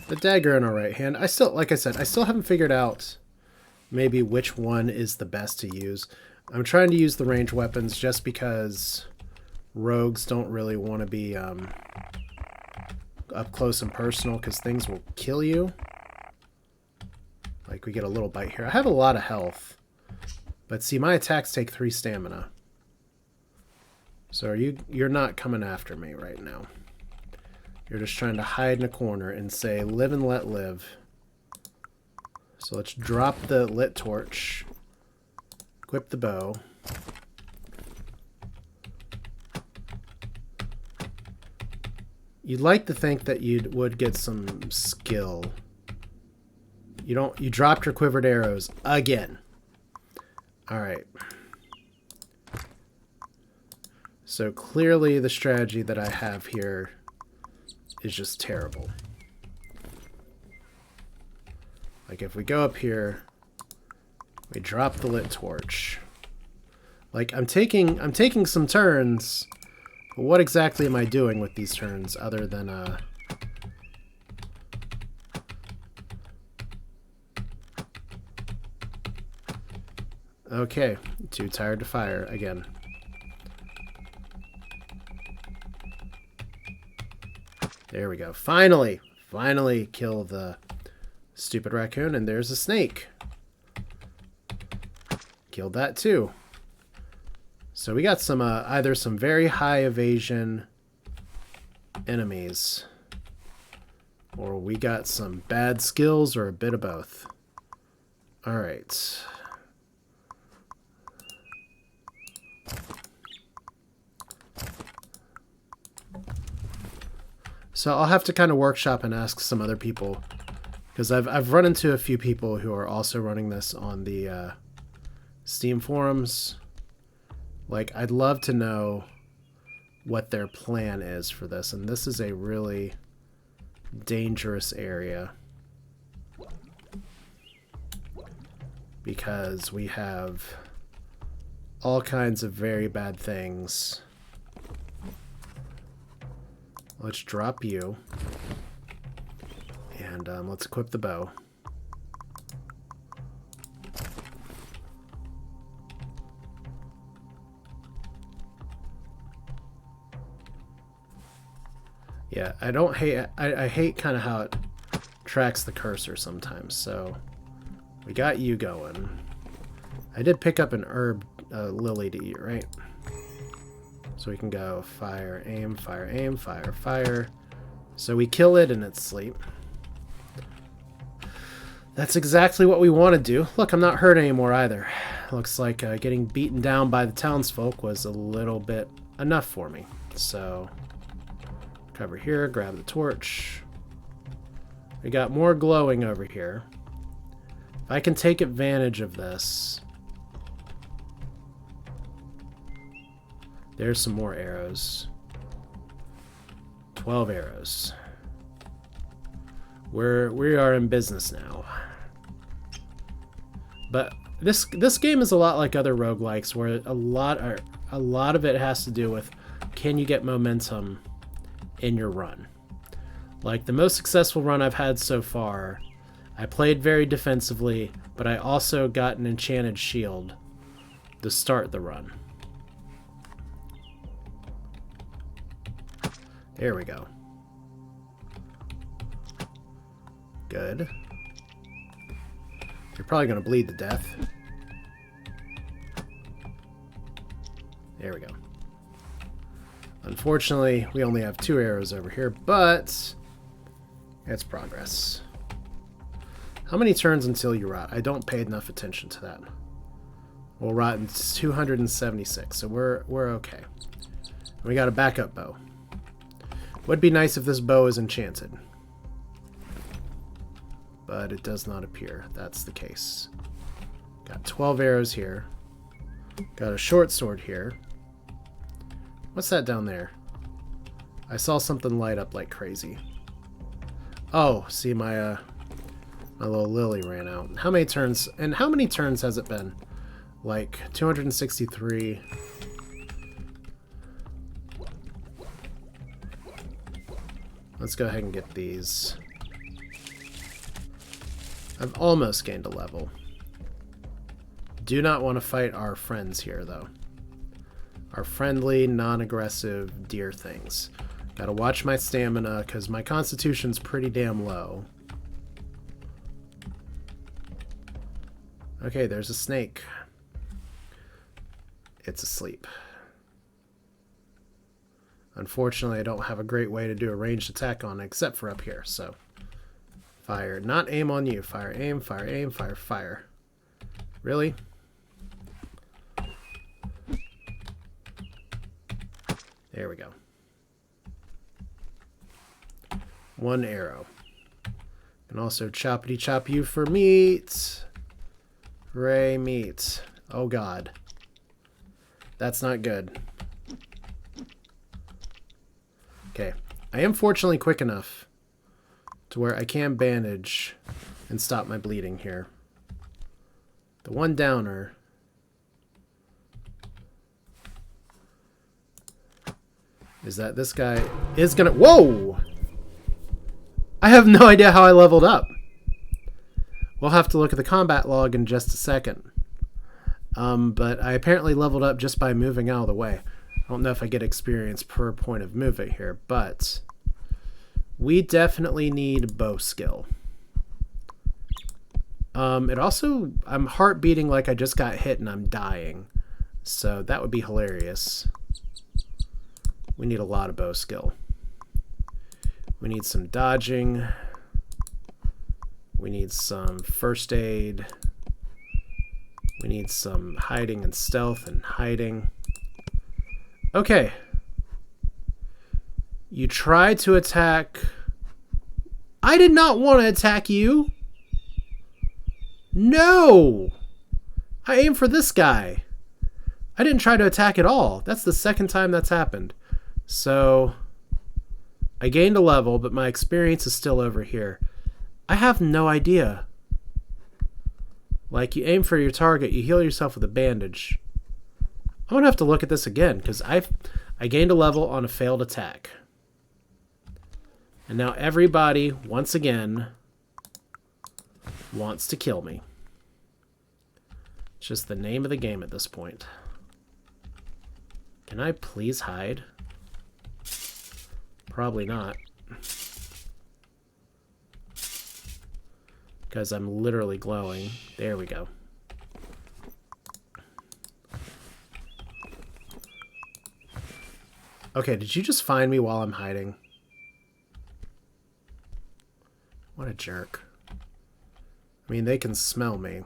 the dagger in our right hand. I still, like I said, I still haven't figured out maybe which one is the best to use. I'm trying to use the ranged weapons just because rogues don't really want to be up close and personal because things will kill you. Like we get a little bite here. I have a lot of health. But see, my attacks take 3 stamina. So you're not coming after me right now. You're just trying to hide in a corner and say, live and let live. So let's drop the lit torch. Equip the bow. You'd like to think that you would get some skill. You dropped your quivered arrows again. All right. So clearly the strategy that I have here is just terrible. Like if we go up here, we drop the lit torch. Like I'm taking some turns, but what exactly am I doing with these turns other than okay, too tired to fire again. There we go. Finally kill the stupid raccoon, and there's a snake. Killed that too. So we got some either some very high evasion enemies, or we got some bad skills, or a bit of both. All right. So I'll have to kind of workshop and ask some other people, because I've run into a few people who are also running this on the Steam forums. Like, I'd love to know what their plan is for this, and this is a really dangerous area because we have all kinds of very bad things. Let's drop you. And let's equip the bow. Yeah, I don't hate... I hate kind of how it tracks the cursor sometimes, so... We got you going. I did pick up an herb lily to eat, right? So we can go fire, aim, fire, fire. So we kill it in its sleep. That's exactly what we want to do. Look, I'm not hurt anymore either. Looks like getting beaten down by the townsfolk was a little bit enough for me. So, cover here, grab the torch. We got more glowing over here. If I can take advantage of this. There's some more arrows. 12 arrows. We are in business now. But this game is a lot like other roguelikes, where a lot of it has to do with, can you get momentum in your run? Like the most successful run I've had so far, I played very defensively, but I also got an enchanted shield to start the run. There we go. Good. You're probably going to bleed to death. There we go. Unfortunately, we only have 2 arrows over here, but it's progress. How many turns until you rot? I don't pay enough attention to that. We'll rot in 276, so we're okay. We got a backup bow. Would be nice if this bow is enchanted. But it does not appear that's the case. Got 12 arrows here. Got a short sword here. What's that down there? I saw something light up like crazy. Oh, see, my little lily ran out. How many turns? And how many turns has it been? Like 263. Let's go ahead and get these. I've almost gained a level. Do not want to fight our friends here, though. Our friendly, non-aggressive deer things. Gotta watch my stamina, because my constitution's pretty damn low. Okay, there's a snake. It's asleep. Unfortunately, I don't have a great way to do a ranged attack on it, except for up here, so... Fire. Not aim on you. Fire, aim, fire, fire. Really? There we go. 1 arrow. And also choppity chop you for meat. Hooray, meat. Oh god. That's not good. Okay. I am fortunately quick enough to where I can bandage and stop my bleeding here. The one downer is that this guy is gonna... Whoa! I have no idea how I leveled up. We'll have to look at the combat log in just a second. But I apparently leveled up just by moving out of the way. I don't know if I get experience per point of movement here, but... we definitely need bow skill. It also... I'm heart beating like I just got hit and I'm dying. So that would be hilarious. We need a lot of bow skill. We need some dodging. We need some first aid. We need some hiding and stealth and hiding. Okay. You try to attack... I did not want to attack you! No! I aimed for this guy. I didn't try to attack at all. That's the second time that's happened. So... I gained a level, but my experience is still over here. I have no idea. Like, you aim for your target, you heal yourself with a bandage. I'm going to have to look at this again, because I gained a level on a failed attack. And now everybody, once again, wants to kill me. It's just the name of the game at this point. Can I please hide? Probably not. Because I'm literally glowing. There we go. Okay, did you just find me while I'm hiding? What a jerk. I mean, they can smell me.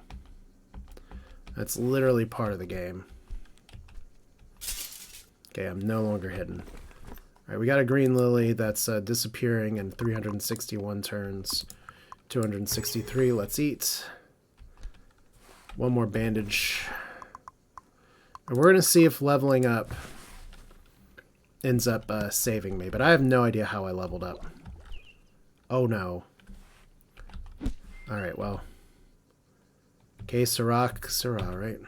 That's literally part of the game. Okay, I'm no longer hidden. Alright, we got a green lily that's disappearing in 361 turns. 263, let's eat. One more bandage. And we're going to see if leveling up ends up saving me, but I have no idea how I leveled up. Oh no. Alright, well. Okay, Sirach, Syrah, right?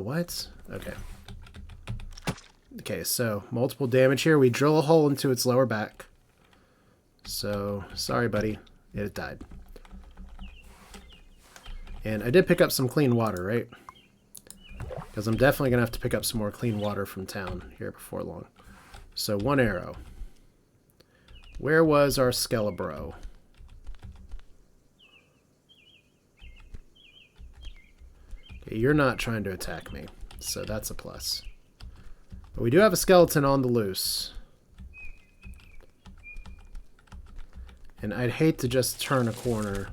What? Okay. Okay, so multiple damage here. We drill a hole into its lower back. So, sorry buddy. It died. And I did pick up some clean water, right? Because I'm definitely going to have to pick up some more clean water from town here before long. So, one arrow. Where was our Skelebro? Okay, you're not trying to attack me, so that's a plus. But we do have a skeleton on the loose. And I'd hate to just turn a corner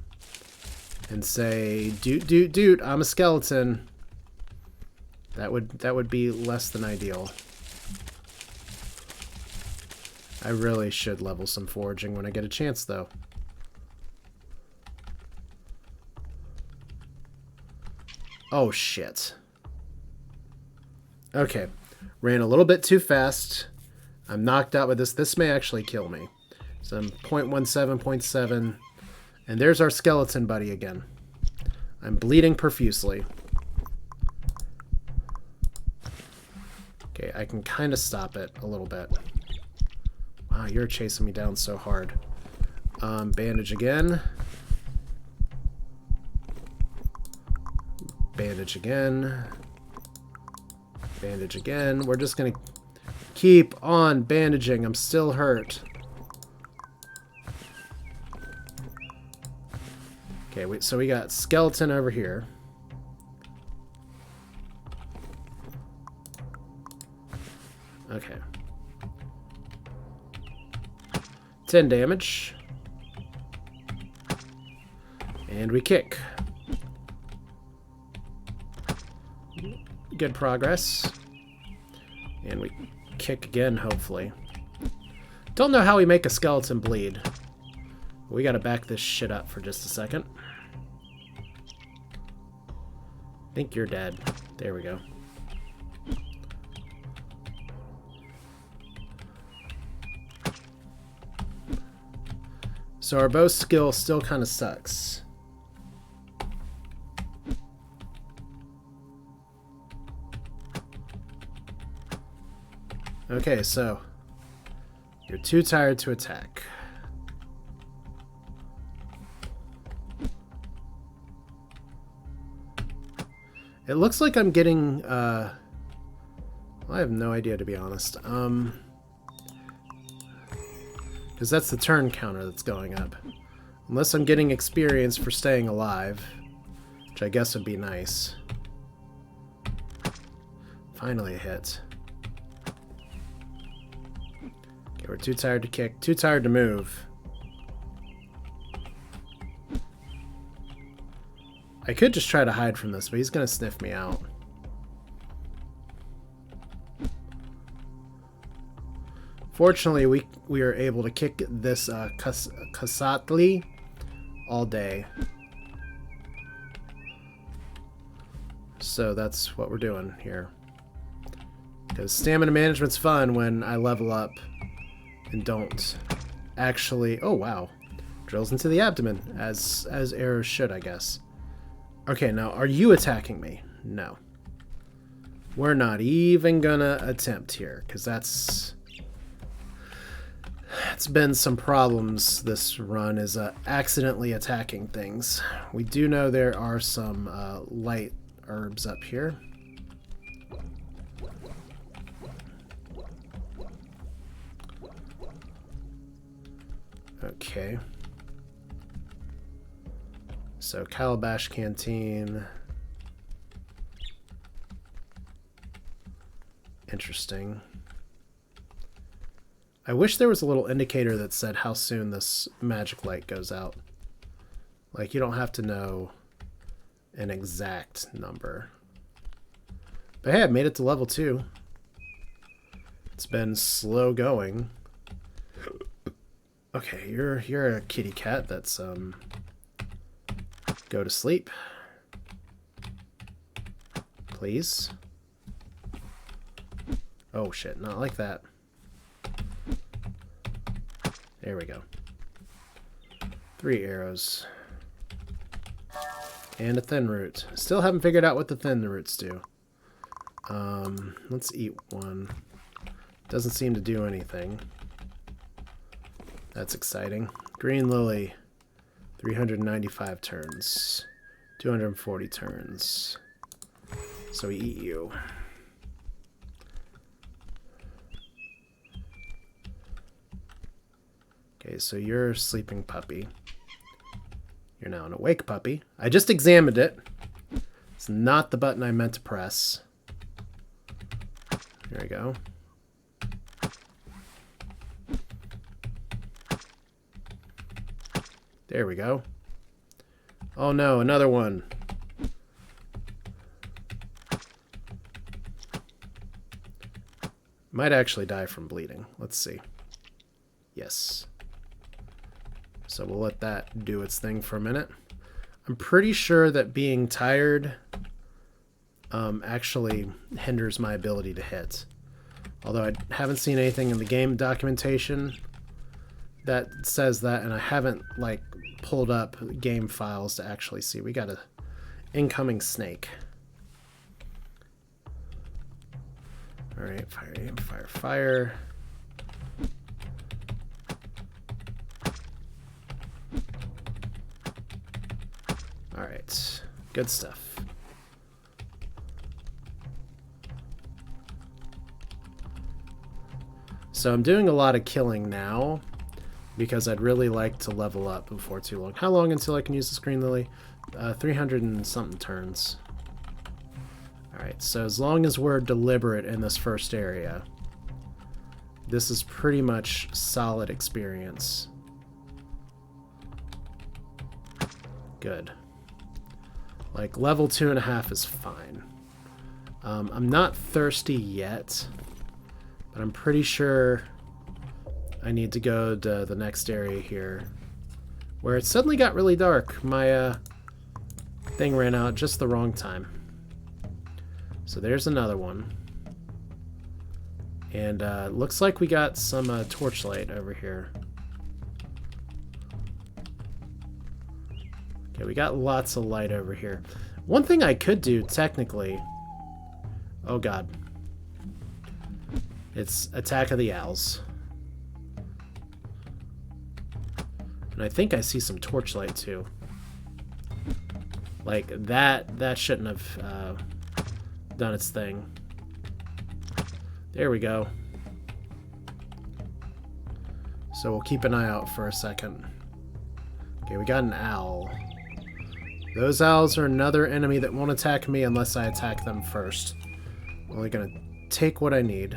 and say, dude, I'm a skeleton. That would be less than ideal. I really should level some foraging when I get a chance, though. Oh, shit. Okay. Ran a little bit too fast. I'm knocked out with this. This may actually kill me. So I'm 0.17, 0.7. And there's our skeleton buddy again. I'm bleeding profusely. Okay, I can kind of stop it a little bit. Wow, you're chasing me down so hard. Bandage again. Bandage again. Bandage again. We're just going to keep on bandaging. I'm still hurt. Okay, so we got skeleton over here. Okay. 10 damage. And we kick. Good progress. And we kick again, hopefully. Don't know how we make a skeleton bleed. We gotta back this shit up for just a second. I think you're dead. There we go. So our bow skill still kind of sucks. Okay, so you're too tired to attack. It looks like I'm getting, well, I have no idea, to be honest. Because that's the turn counter that's going up. Unless I'm getting experience for staying alive, which I guess would be nice. Finally a hit. Okay, we're too tired to kick, too tired to move. I could just try to hide from this, but he's going to sniff me out. Fortunately, we are able to kick this Huitzilopochtli all day. So that's what we're doing here. Because stamina management's fun when I level up and don't actually... Oh, wow. Drills into the abdomen, as arrows should, I guess. Okay, now, are you attacking me? No. We're not even gonna attempt here, because It's been some problems this run is accidentally attacking things. We do know there are some light herbs up here. Okay. So Calabash Canteen. Interesting. I wish there was a little indicator that said how soon this magic light goes out. Like, you don't have to know an exact number. But hey, I made it to level 2. It's been slow going. Okay, you're a kitty cat that's go to sleep. Please. Oh shit, not like that. There we go. 3 arrows. And a thin root. Still haven't figured out what the thin roots do. Let's eat one. Doesn't seem to do anything. That's exciting. Green lily. 395 turns. 240 turns. So we eat you. Okay, so you're a sleeping puppy. You're now an awake puppy. I just examined it. It's not the button I meant to press. There we go. There we go. Oh no, another one. Might actually die from bleeding. Let's see. Yes. So we'll let that do its thing for a minute. I'm pretty sure that being tired actually hinders my ability to hit. Although I haven't seen anything in the game documentation that says that, and I haven't like pulled up game files to actually see. We got a incoming snake. All right, fire, fire, fire. All right, good stuff. So I'm doing a lot of killing now because I'd really like to level up before too long. How long until I can use the Green Lily? 300 and something turns. Alright, so as long as we're deliberate in this first area, this is pretty much solid experience. Good. Like, level 2.5 is fine. I'm not thirsty yet, but I'm pretty sure I need to go to the next area here, where it suddenly got really dark. My thing ran out just the wrong time. So there's another one. And looks like we got some torchlight over here. Okay, we got lots of light over here. One thing I could do, technically... Oh god. It's Attack of the Owls. And I think I see some torchlight too. Like, that shouldn't have done its thing. There we go. So we'll keep an eye out for a second. Okay, we got an owl. Those owls are another enemy that won't attack me unless I attack them first. I'm only gonna take what I need.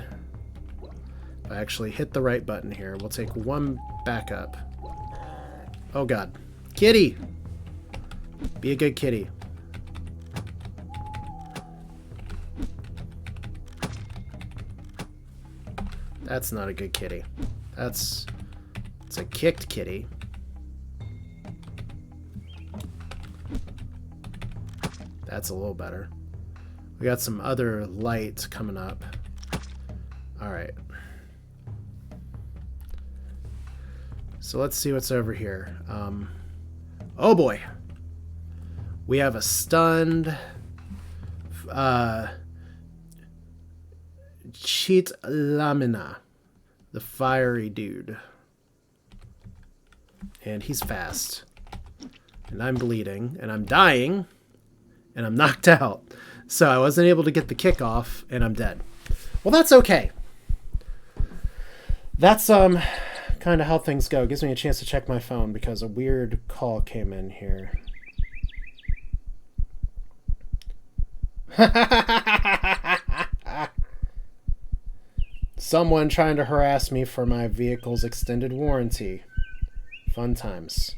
If I actually hit the right button here, we'll take one back up. Oh god. Kitty! Be a good kitty. That's not a good kitty. It's a kicked kitty. That's a little better. We got some other light coming up. Alright. So let's see what's over here. Oh boy! We have a stunned... Cheat Lamina. The fiery dude. And he's fast. And I'm bleeding. And I'm dying. And I'm knocked out. So I wasn't able to get the kick off. And I'm dead. Well, that's okay. That's kind of how things go. It gives me a chance to check my phone because a weird call came in here. Someone trying to harass me for my vehicle's extended warranty. Fun times.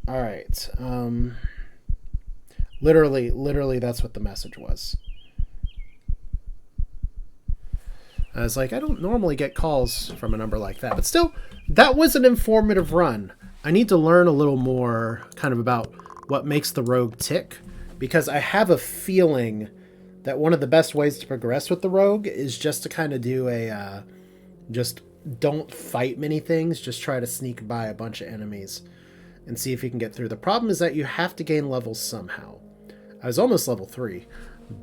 Alright. Literally that's what the message was. I was like, I don't normally get calls from a number like that. But still, that was an informative run. I need to learn a little more kind of about what makes the rogue tick. Because I have a feeling that one of the best ways to progress with the rogue is just to kind of do a... just don't fight many things. Just try to sneak by a bunch of enemies. And see if you can get through. The problem is that you have to gain levels somehow. I was almost level 3.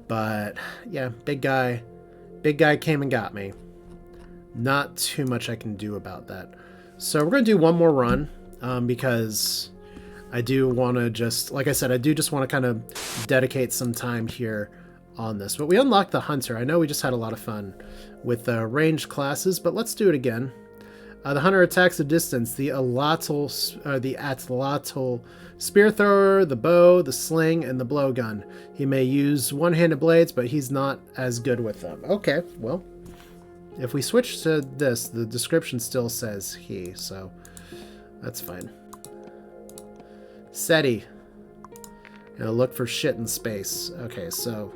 But, yeah, big guy... Big guy came and got me. Not too much I can do about that. So we're going to do one more run because I do want to just, like I said, I do just want to kind of dedicate some time here on this. But we unlocked the Hunter. I know we just had a lot of fun with the ranged classes, but let's do it again. The Hunter attacks at distance. The atlatl spear thrower, the bow, the sling, and the blowgun. He may use one-handed blades, but he's not as good with them. Okay, well, if we switch to this, the description still says he, so that's fine. SETI. Look for shit in space. Okay, so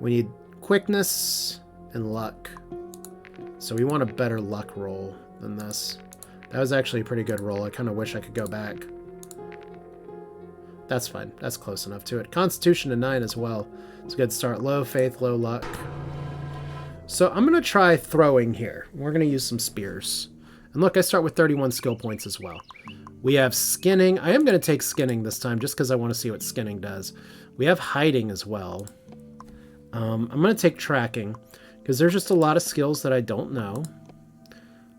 we need quickness and luck. So we want a better luck roll than this. That was actually a pretty good roll. I kind of wish I could go back. That's fine. That's close enough to it. Constitution to 9 as well. It's a good start. Low faith, low luck. So I'm going to try throwing here. We're going to use some spears. And look, I start with 31 skill points as well. We have skinning. I am going to take skinning this time just because I want to see what skinning does. We have hiding as well. I'm going to take tracking because there's just a lot of skills that I don't know.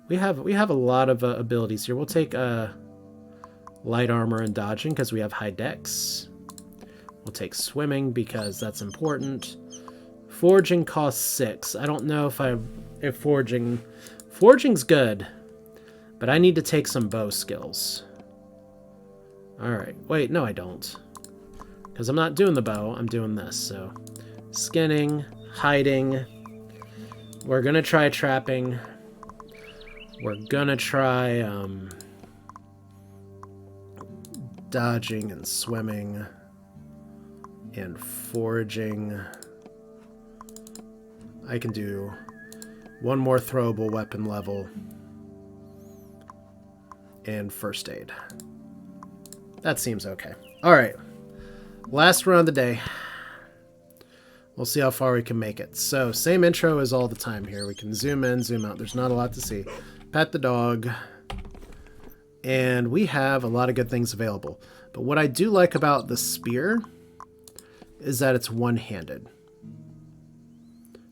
We have a lot of abilities here. We'll take light armor and dodging because we have high dex. We'll take swimming because that's important. Forging costs 6. I don't know if forging's good, but I need to take some bow skills. All right. Wait, no, I don't, because I'm not doing the bow. I'm doing this. So, skinning, hiding. We're gonna try trapping. We're gonna try dodging and swimming and foraging. I can do one more throwable weapon level and first aid. That seems okay. All right, last run of the day. We'll see how far we can make it. So, same intro as all the time here. We can zoom in, zoom out. There's not a lot to see. Pet the dog. And we have a lot of good things available. But what I do like about the spear is that it's one-handed.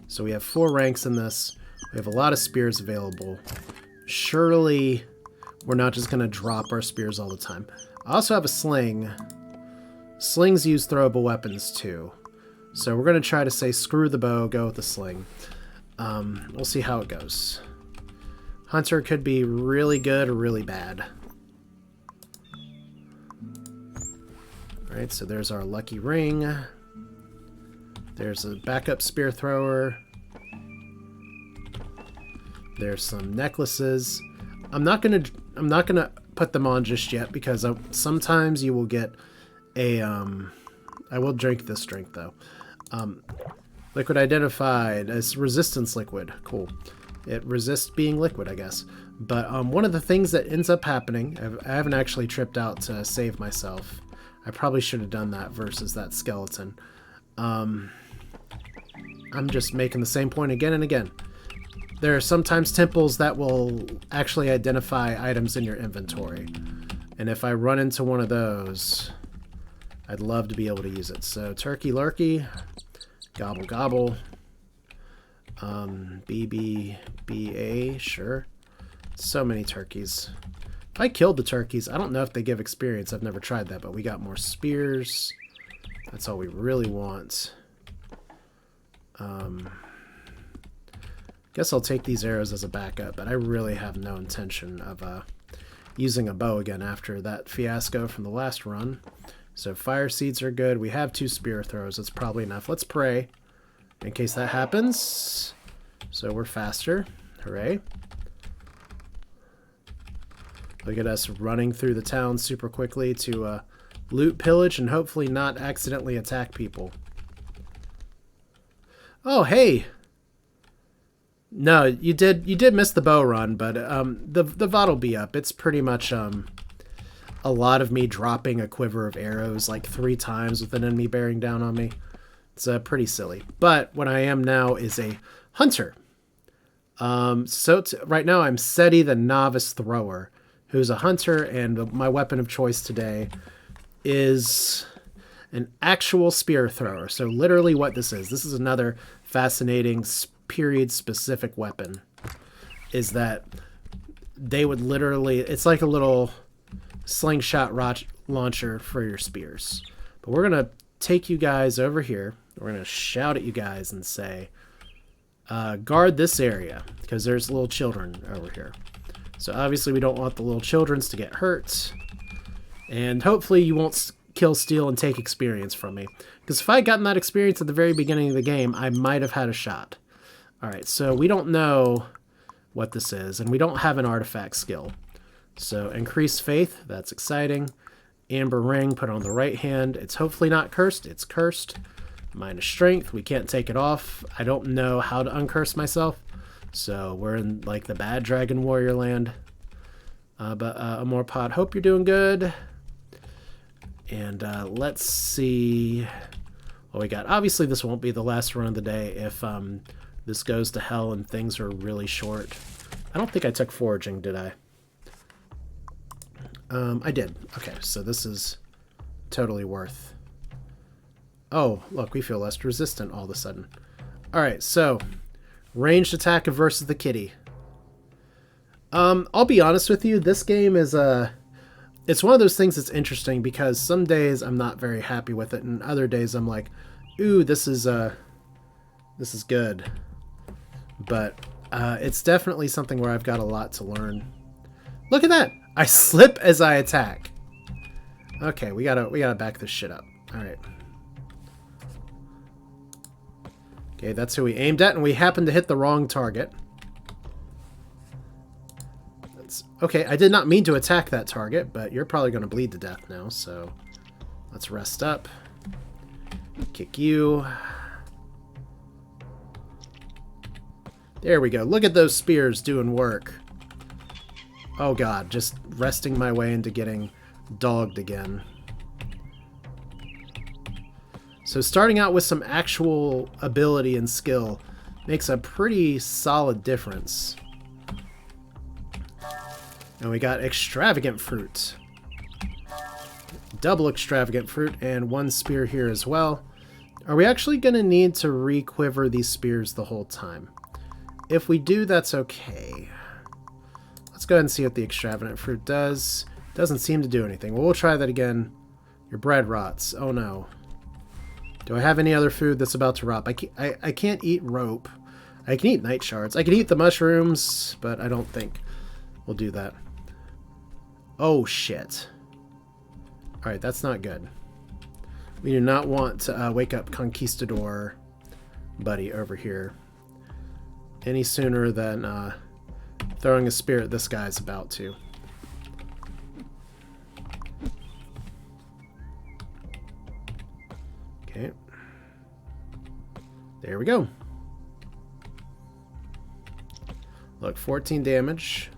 So we have 4 ranks in this. We have a lot of spears available. Surely we're not just going to drop our spears all the time. I also have a sling. Slings use throwable weapons too. So we're going to try to say screw the bow, go with the sling. We'll see how it goes. Hunter could be really good or really bad. Alright, so there's our lucky ring. There's a backup spear thrower. There's some necklaces. I'm not gonna put them on just yet because sometimes you will get a I will drink this drink though. Liquid identified as resistance liquid. Cool. It resists being liquid, I guess. But one of the things that ends up happening, I haven't actually tripped out to save myself. I probably should have done that versus that skeleton. I'm just making the same point again and again. There are sometimes temples that will actually identify items in your inventory. And if I run into one of those, I'd love to be able to use it. So turkey lurkey, gobble gobble, BBBA, sure. So many turkeys. If I killed the turkeys. I don't know if they give experience. I've never tried that, but we got more spears. That's all we really want. Guess I'll take these arrows as a backup, but I really have no intention of using a bow again after that fiasco from the last run. So fire seeds are good. We have 2 spear throws. That's probably enough. Let's pray in case that happens. So we're faster. Hooray. Look at us running through the town super quickly to loot, pillage, and hopefully not accidentally attack people. Oh, hey! No, you did miss the bow run, but the VOD will be up. It's pretty much a lot of me dropping a quiver of arrows like 3 times with an enemy bearing down on me. It's pretty silly. But what I am now is a hunter. Right now I'm Seti the Novice Thrower, who's a hunter, and my weapon of choice today is an actual spear thrower. So literally what this is another fascinating period-specific weapon, is that they would literally... It's like a little slingshot launcher for your spears. But we're going to take you guys over here. We're going to shout at you guys and say, guard this area, because there's little children over here. So obviously we don't want the little childrens to get hurt. And hopefully you won't kill, steal, and take experience from me. Because if I had gotten that experience at the very beginning of the game, I might have had a shot. Alright, so we don't know what this is, and we don't have an artifact skill. So increased faith, that's exciting. Amber ring, put on the right hand. It's hopefully not cursed. It's cursed. Minus strength, we can't take it off. I don't know how to uncurse myself. So we're in like the bad dragon warrior land. But a more pod. Hope you're doing good. And let's see what we got. Obviously this won't be the last run of the day if this goes to hell and things are really short. I don't think I took foraging, did I? I did. Okay, so this is totally worth. Oh, look, we feel less resistant all of a sudden. Alright, so ranged attack versus the kitty. I'll be honest with you, this game is it's one of those things that's interesting because some days I'm not very happy with it, and other days I'm like, ooh, this is good. But it's definitely something where I've got a lot to learn. Look at that! I slip as I attack. Okay, we gotta back this shit up. Alright. Okay, that's who we aimed at, and we happened to hit the wrong target. Okay, I did not mean to attack that target, but you're probably going to bleed to death now, so let's rest up. Kick you. There we go. Look at those spears doing work. Oh god, just resting my way into getting dogged again. So starting out with some actual ability and skill makes a pretty solid difference. And we got extravagant fruit. Double extravagant fruit and 1 spear here as well. Are we actually going to need to re-quiver these spears the whole time? If we do, that's okay. Let's go ahead and see what the extravagant fruit does. Doesn't seem to do anything. Well, we'll try that again. Your bread rots. Oh no. Do I have any other food that's about to rot? I can't eat rope. I can eat night shards. I can eat the mushrooms, but I don't think we'll do that. Oh shit. Alright, that's not good. We do not want to wake up Conquistador buddy over here any sooner than throwing a spear at this guy's about to. Okay. There we go. Look, 14 damage.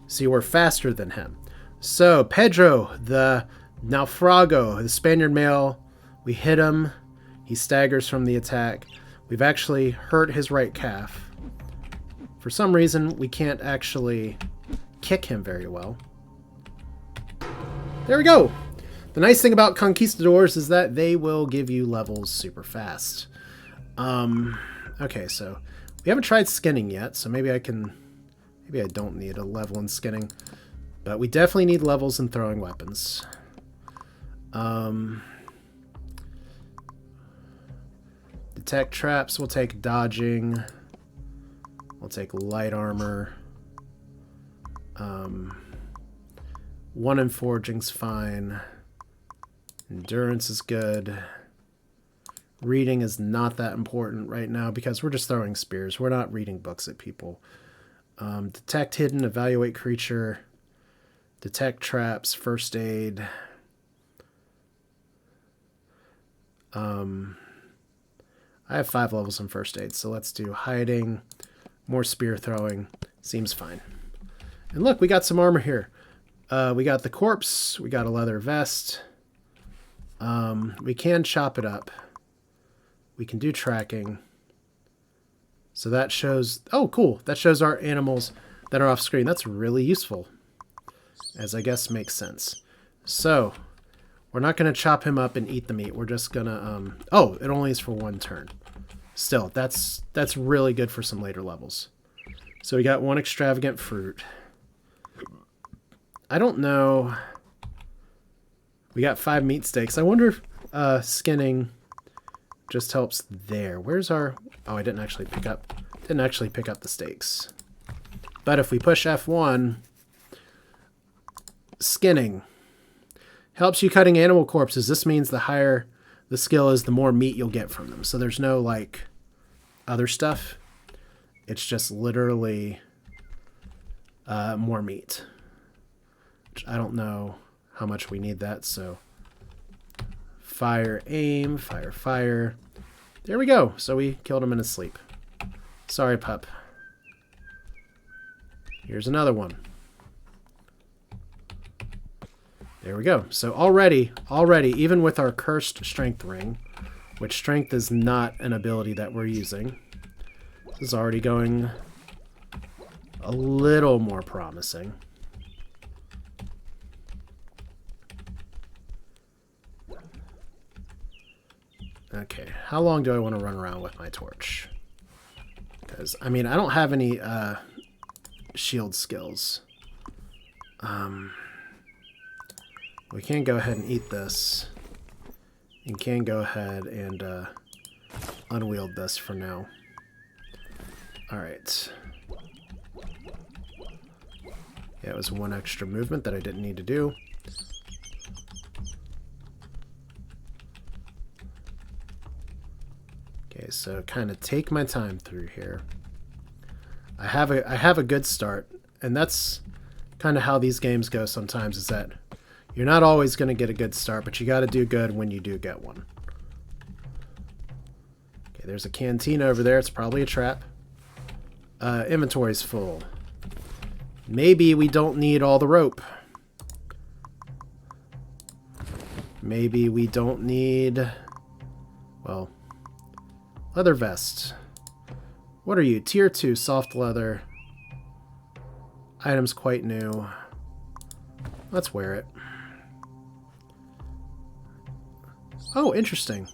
See, we're faster than him. So, Pedro, the Naufrago, the Spaniard male, we hit him. He staggers from the attack. We've actually hurt his right calf. For some reason, we can't actually kick him very well. There we go! The nice thing about conquistadors is that they will give you levels super fast. Okay, so we haven't tried skinning yet, so maybe I don't need a level in skinning. But we definitely need levels in throwing weapons. Detect traps, we'll take dodging. We'll take light armor. 1 in forging's fine. Endurance is good. Reading is not that important right now because we're just throwing spears. We're not reading books at people. Detect hidden, evaluate creature. Detect traps, first aid. I have 5 levels in first aid, so let's do hiding, more spear throwing. Seems fine. And look, we got some armor here. We got the corpse. We got a leather vest. We can chop it up. We can do tracking. So that shows... Oh, cool. That shows our animals that are off screen. That's really useful. As I guess makes sense. So, we're not going to chop him up and eat the meat. We're just going to... Oh, it only is for 1 turn. Still, that's really good for some later levels. So we got 1 extravagant fruit. I don't know... We got 5 meat steaks. I wonder if skinning just helps there. Where's our... Oh, I didn't actually pick up the steaks. But if we push F1, skinning helps you cutting animal corpses. This means the higher the skill is, the more meat you'll get from them. So there's no, like, other stuff. It's just literally more meat. Which I don't know how much we need that, so... Fire, aim, fire, fire. There we go. So we killed him in his sleep. Sorry, pup. Here's another one. There we go. So already, even with our cursed strength ring, which strength is not an ability that we're using, this is already going a little more promising. Okay, how long do I want to run around with my torch? Because, I mean, I don't have any shield skills. We can go ahead and eat this. And can go ahead and unwield this for now. Alright. Yeah, it was 1 extra movement that I didn't need to do. Okay, so kind of take my time through here. I have a good start, and that's kind of how these games go sometimes, is that you're not always going to get a good start, but you got to do good when you do get one. Okay, there's a canteen over there. It's probably a trap. Inventory's full. Maybe we don't need all the rope. Maybe we don't need... Well... Leather vest. What are you? Tier 2 soft leather. Item's quite new. Let's wear it. Oh, interesting.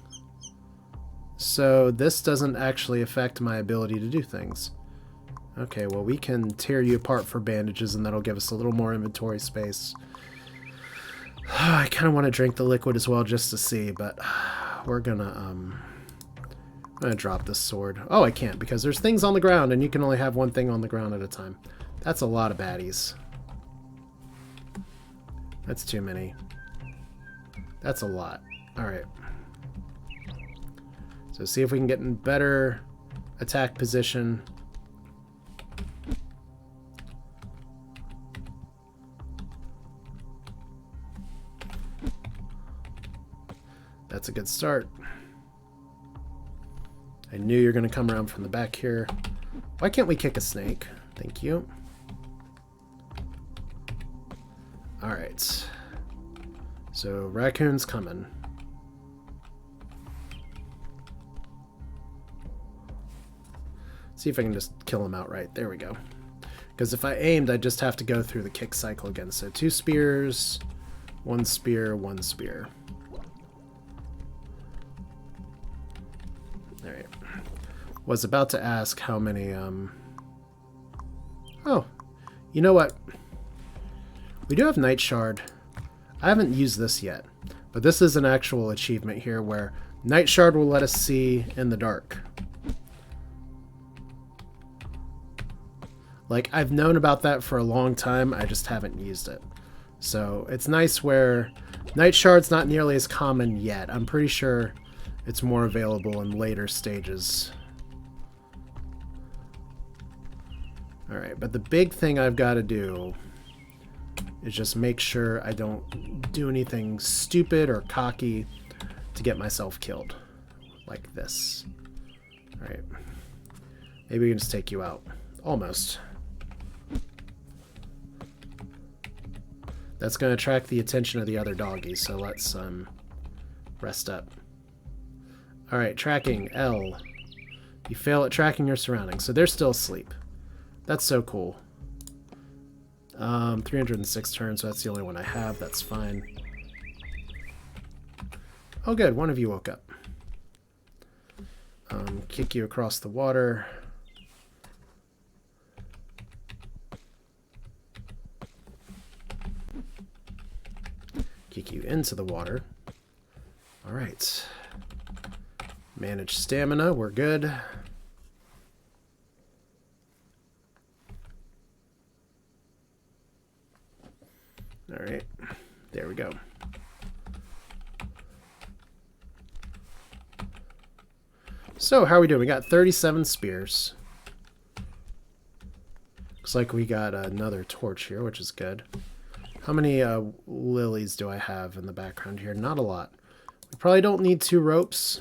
So this doesn't actually affect my ability to do things. Okay, well we can tear you apart for bandages and that'll give us a little more inventory space. I kind of want to drink the liquid as well just to see, but we're gonna I'm gonna drop this sword. Oh, I can't because there's things on the ground and you can only have 1 thing on the ground at a time. That's a lot of baddies. That's too many. That's a lot. Alright. So see if we can get in better attack position. That's a good start. I knew you were going to come around from the back here. Why can't we kick a snake? Thank you. Alright. So, raccoon's coming. See if I can just kill him outright. There we go. Because if I aimed, I'd just have to go through the kick cycle again. So 2 spears, 1 spear, 1 spear. Alright. Was about to ask how many, Oh, you know what? We do have Night Shard. I haven't used this yet, but this is an actual achievement here where Night Shard will let us see in the dark. Like, I've known about that for a long time, I just haven't used it. So it's nice where Night Shard's not nearly as common yet. I'm pretty sure it's more available in later stages. Alright, but the big thing I've got to do is just make sure I don't do anything stupid or cocky to get myself killed. Like this. Alright. Maybe we can just take you out. Almost. That's going to attract the attention of the other doggies, so let's rest up. Alright, tracking, L. You fail at tracking your surroundings, so they're still asleep. That's so cool. 306 turns, so that's the only one I have. That's fine. Oh good, one of you woke up. Kick you across the water. Kick you into the water. Alright. Manage stamina, we're good. Alright, there we go. So, how are we doing? We got 37 spears. Looks like we got another torch here, which is good. How many lilies do I have in the background here? Not a lot. We probably don't need 2 ropes.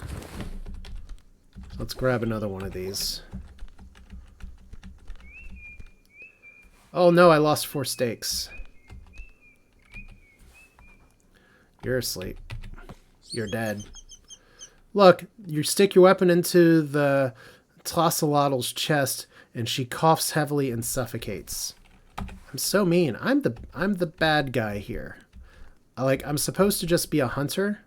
So let's grab another one of these. Oh no, I lost 4 stakes. You're asleep. You're dead. Look, you stick your weapon into the Tlossalottl's chest, and she coughs heavily and suffocates. I'm so mean. I'm the bad guy here. I'm supposed to just be a hunter,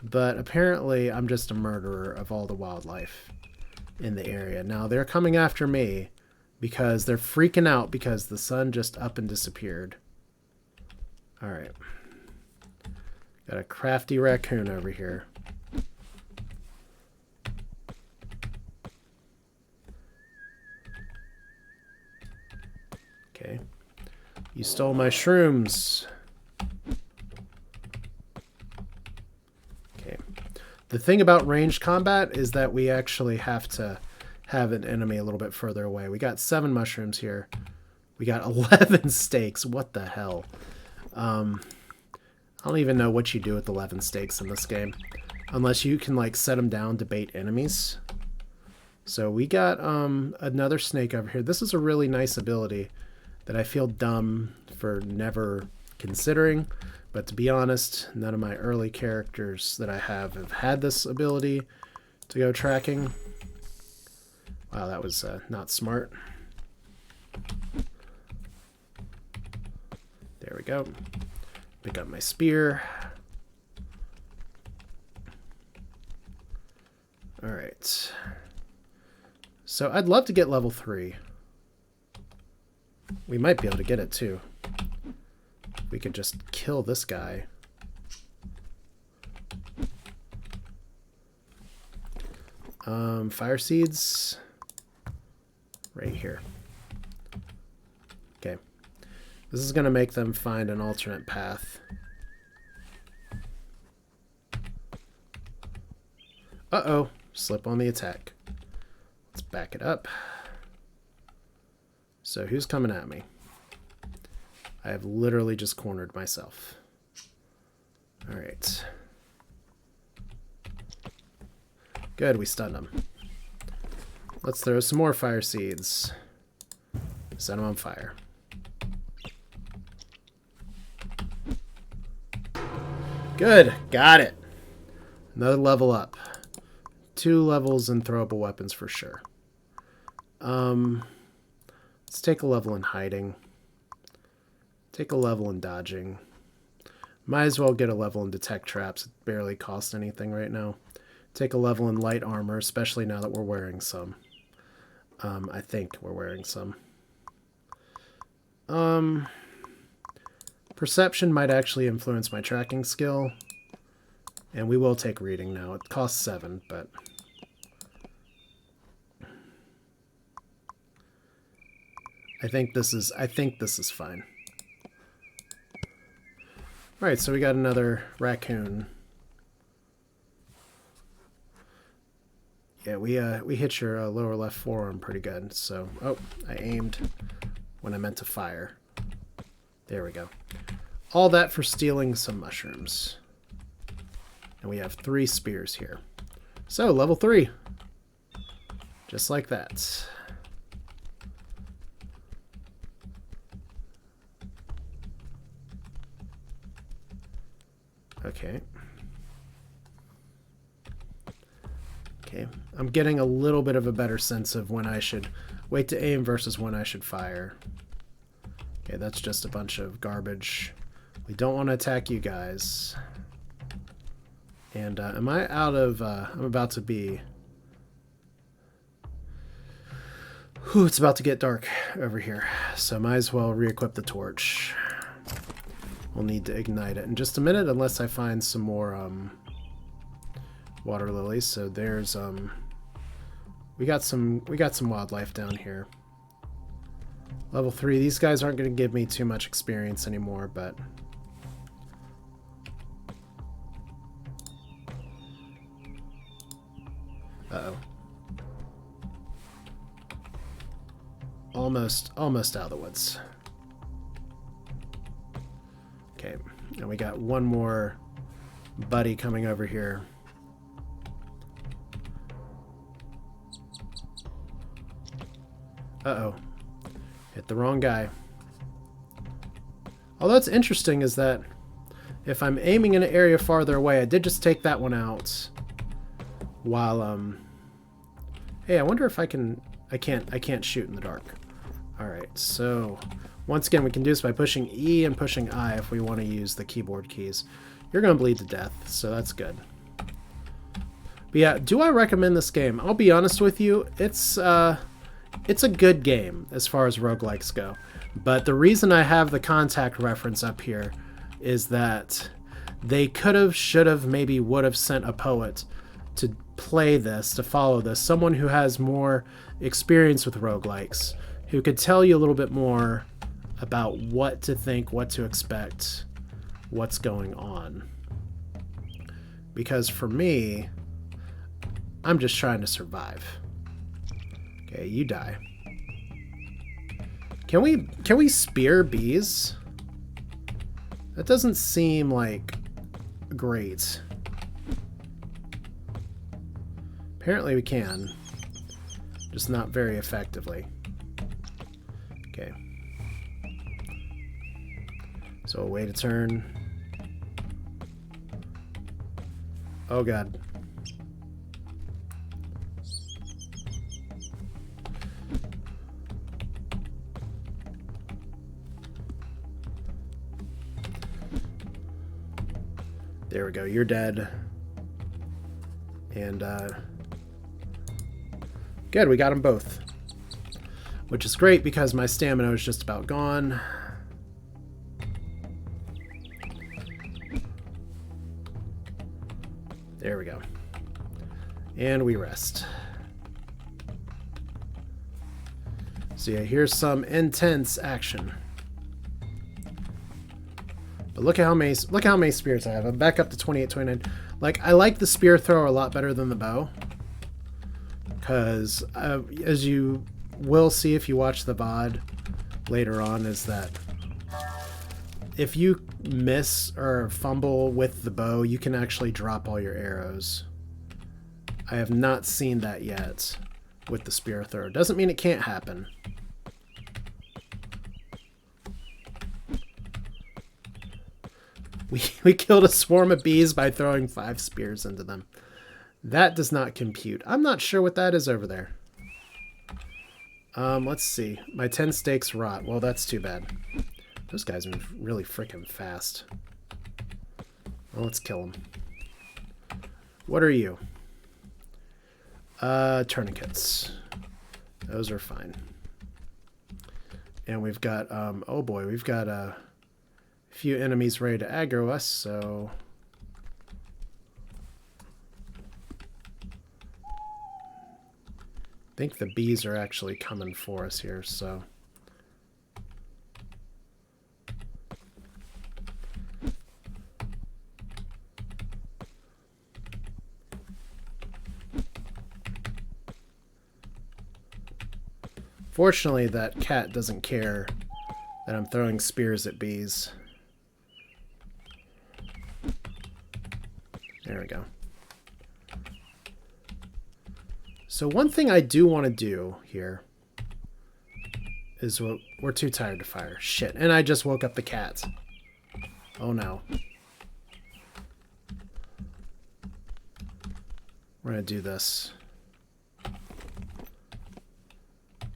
but apparently I'm just a murderer of all the wildlife in the area. Now they're coming after me because they're freaking out because the sun just up and disappeared. All right. Got a crafty raccoon over here. Okay. You stole my shrooms. Okay. The thing about ranged combat is that we actually have to have an enemy a little bit further away. We got 7 mushrooms here. We got 11 stakes. What the hell? I don't even know what you do with 11 stakes in this game. Unless you can, like, set them down to bait enemies. So we got another snake over here. This is a really nice ability that I feel dumb for never considering. But to be honest, none of my early characters that I have had this ability to go tracking. Wow, that was not smart. There we go. Pick up my spear. Alright. So I'd love to get level 3. We might be able to get it too. We could just kill this guy. Fire seeds. Right here. Okay. This is going to make them find an alternate path. Uh-oh. Slip on the attack. Let's back it up. So who's coming at me? I have literally just cornered myself. Alright. Good, we stunned him. Let's throw some more fire seeds. Set him on fire. Good, got it. Another level up. 2 levels in throwable weapons for sure. Let's take a level in hiding. Take a level in dodging. Might as well get a level in detect traps. It barely costs anything right now. Take a level in light armor, especially now that we're wearing some. I think we're wearing some. Perception might actually influence my tracking skill. And we will take reading now. It costs 7, but... I think this is fine. Alright, so we got another raccoon. Yeah, we hit your lower left forearm pretty good. So, oh, I aimed when I meant to fire. There we go. All that for stealing some mushrooms. And we have 3 spears here. So, level 3. Just like that. Okay. Okay. I'm getting a little bit of a better sense of when I should wait to aim versus when I should fire. Okay, that's just a bunch of garbage. We don't want to attack you guys. And am I out of... I'm about to be... Whew, it's about to get dark over here. So might as well re-equip the torch. We'll need to ignite it in just a minute unless I find some more water lilies. So there's... We got some wildlife down here. Level 3. These guys aren't going to give me too much experience anymore, but... Uh-oh. Almost out of the woods. Okay, and we got one more buddy coming over here. Uh-oh. Hit the wrong guy. Although it's interesting is that if I'm aiming in an area farther away, I did just take that one out while, hey, I wonder if I can... I can't shoot in the dark. Alright, so once again, we can do this by pushing E and pushing I if we want to use the keyboard keys. You're going to bleed to death, so that's good. But yeah, do I recommend this game? I'll be honest with you, it's a good game as far as roguelikes go. But the reason I have the contact reference up here is that they could have, should have, maybe would have sent a poet to play this, to follow this. Someone who has more experience with roguelikes, who could tell you a little bit more about what to think, what to expect, what's going on. Because for me, I'm just trying to survive. Okay, you die. Can we spear bees? That doesn't seem like great. Apparently we can, just not very effectively. Okay. So a way to turn. Oh god. There we go, you're dead. And, good, we got them both. Which is great because my stamina is just about gone. There we go. And we rest. So yeah, here's some intense action. But look at how many spears I have. I'm back up to 28, 29. Like, I like the spear thrower a lot better than the bow. Because, as you will see if you watch the VOD later on, is that if you miss or fumble with the bow, you can actually drop all your arrows. I have not seen that yet with the spear thrower. Doesn't mean it can't happen. We killed a swarm of bees by throwing 5 spears into them. That does not compute. I'm not sure what that is over there. Let's see. My 10 steaks rot. Well, that's too bad. Those guys move really freaking fast. Well, let's kill them. What are you? Tourniquets. Those are fine. And we've got, oh boy, we've got a few enemies ready to aggro us, so... I think the bees are actually coming for us here, so... Fortunately, that cat doesn't care that I'm throwing spears at bees. There we go. So one thing I do want to do here is we're too tired to fire. Shit. And I just woke up the cat. Oh no. We're going to do this.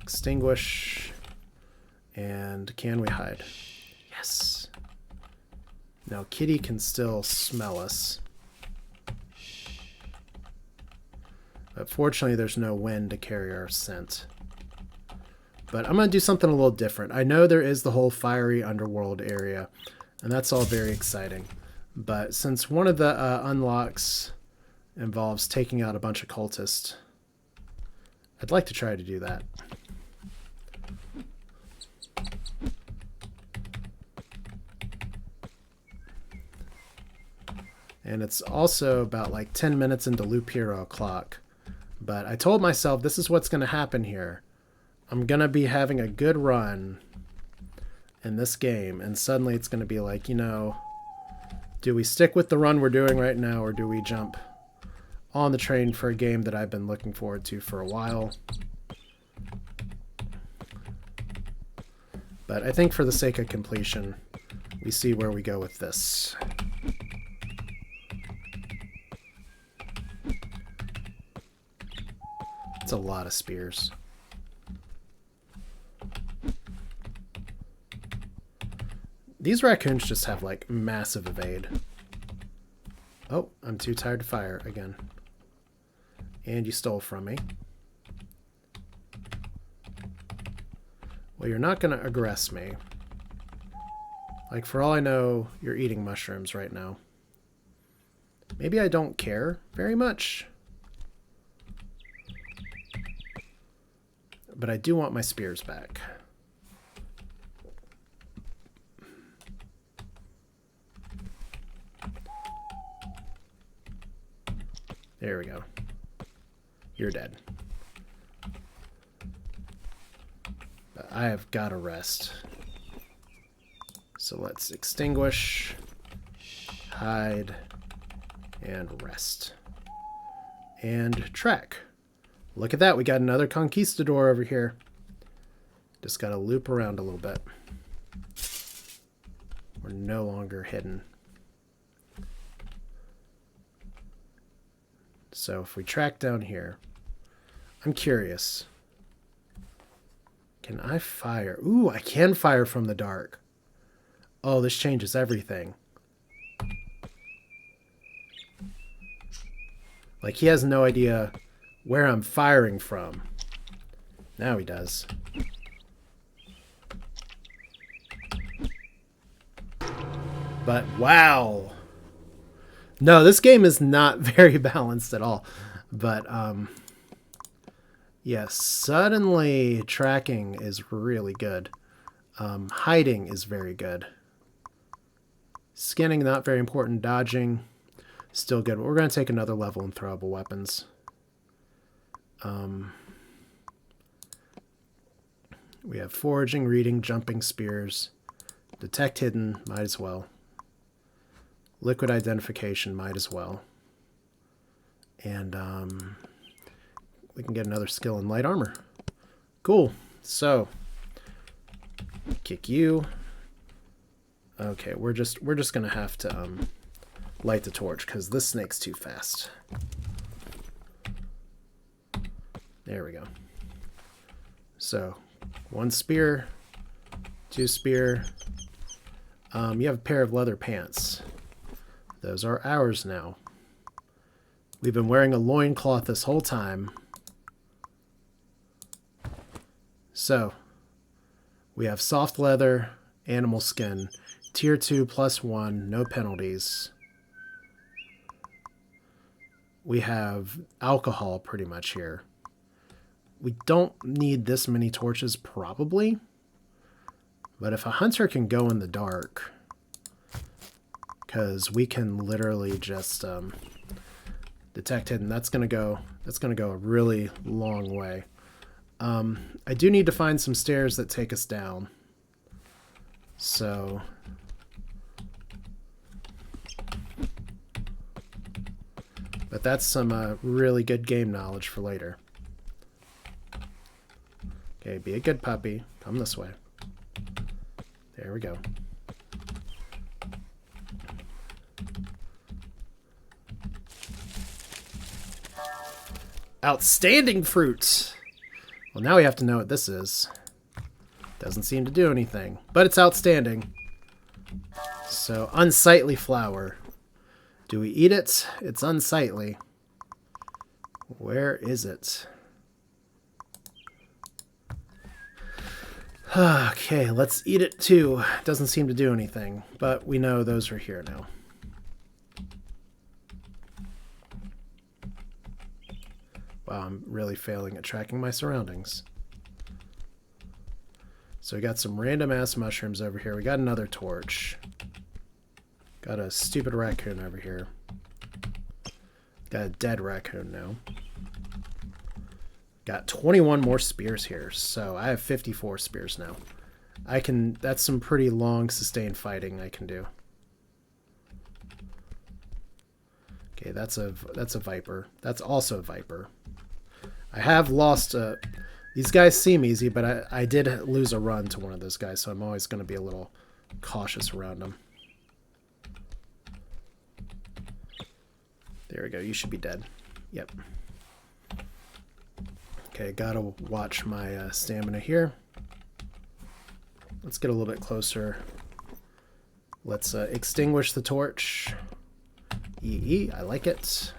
Extinguish. And can we hide? Yes. Now Kitty can still smell us. But fortunately there's no wind to carry our scent. But I'm going to do something a little different. I know there is the whole fiery underworld area, and that's all very exciting. But since one of the unlocks involves taking out a bunch of cultists, I'd like to try to do that. And it's also about like 10 minutes into Loop Hero o'clock. But I told myself this is what's going to happen here. I'm going to be having a good run in this game. And suddenly it's going to be like, you know, do we stick with the run we're doing right now, or do we jump on the train for a game that I've been looking forward to for a while? But I think for the sake of completion, we see where we go with this. It's a lot of spears. These raccoons just have like massive evade. Oh, I'm too tired to fire again. And you stole from me. Well, you're not going to aggress me. Like, for all I know, you're eating mushrooms right now. Maybe I don't care very much. But I do want my spears back. There we go. You're dead. But I have got to rest. So let's extinguish, hide, and rest. And track. Look at that, we got another conquistador over here. Just got to loop around a little bit. We're no longer hidden. So if we track down here, I'm curious. Can I fire? Ooh, I can fire from the dark. Oh, this changes everything. Like, he has no idea where I'm firing from. Now he does. But wow. No, this game is not very balanced at all. But yes, suddenly tracking is really good. Hiding is very good. Skinning, not very important. Dodging, still good. But we're going to take another level in throwable weapons. We have foraging, reading, jumping, spears. Detect hidden, might as well. Liquid identification, might as well. And we can get another skill in light armor. Cool. So kick you. Okay, we're just gonna have to light the torch because this snake's too fast. There we go. So 1 spear, 2 spear. You have a pair of leather pants. Those are ours now. We've been wearing a loincloth this whole time. So we have soft leather, animal skin, tier 2 +1, no penalties. We have alcohol pretty much here. We don't need this many torches, probably. But if a hunter can go in the dark, because we can literally just detect hidden, that's gonna go a really long way. I do need to find some stairs that take us down. So but that's some really good game knowledge for later. Okay, be a good puppy. Come this way. There we go. Outstanding fruit! Well, now we have to know what this is. Doesn't seem to do anything, but it's outstanding. So, unsightly flower. Do we eat it? It's unsightly. Where is it? Okay, let's eat it too. Doesn't seem to do anything, but we know those are here now. Wow, I'm really failing at tracking my surroundings. So we got some random ass mushrooms over here. We got another torch. Got a stupid raccoon over here. Got a dead raccoon now. Got 21 more spears here, so I have 54 spears now. That's some pretty long sustained fighting I can do. Okay, that's a viper. That's also a viper. I have lost these guys seem easy, but I did lose a run to one of those guys, so I'm always going to be a little cautious around them. There we go. You should be dead. Yep. Okay, gotta watch my stamina here. Let's get a little bit closer. Let's extinguish the torch. EE, I like it.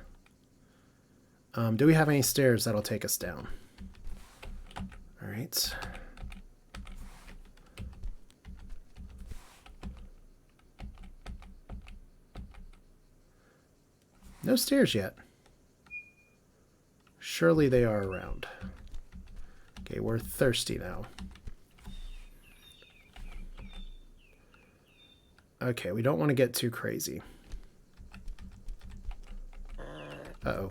Do we have any stairs that'll take us down? All right. No stairs yet. Surely they are around. Okay, we're thirsty now. Okay, we don't want to get too crazy. Uh-oh.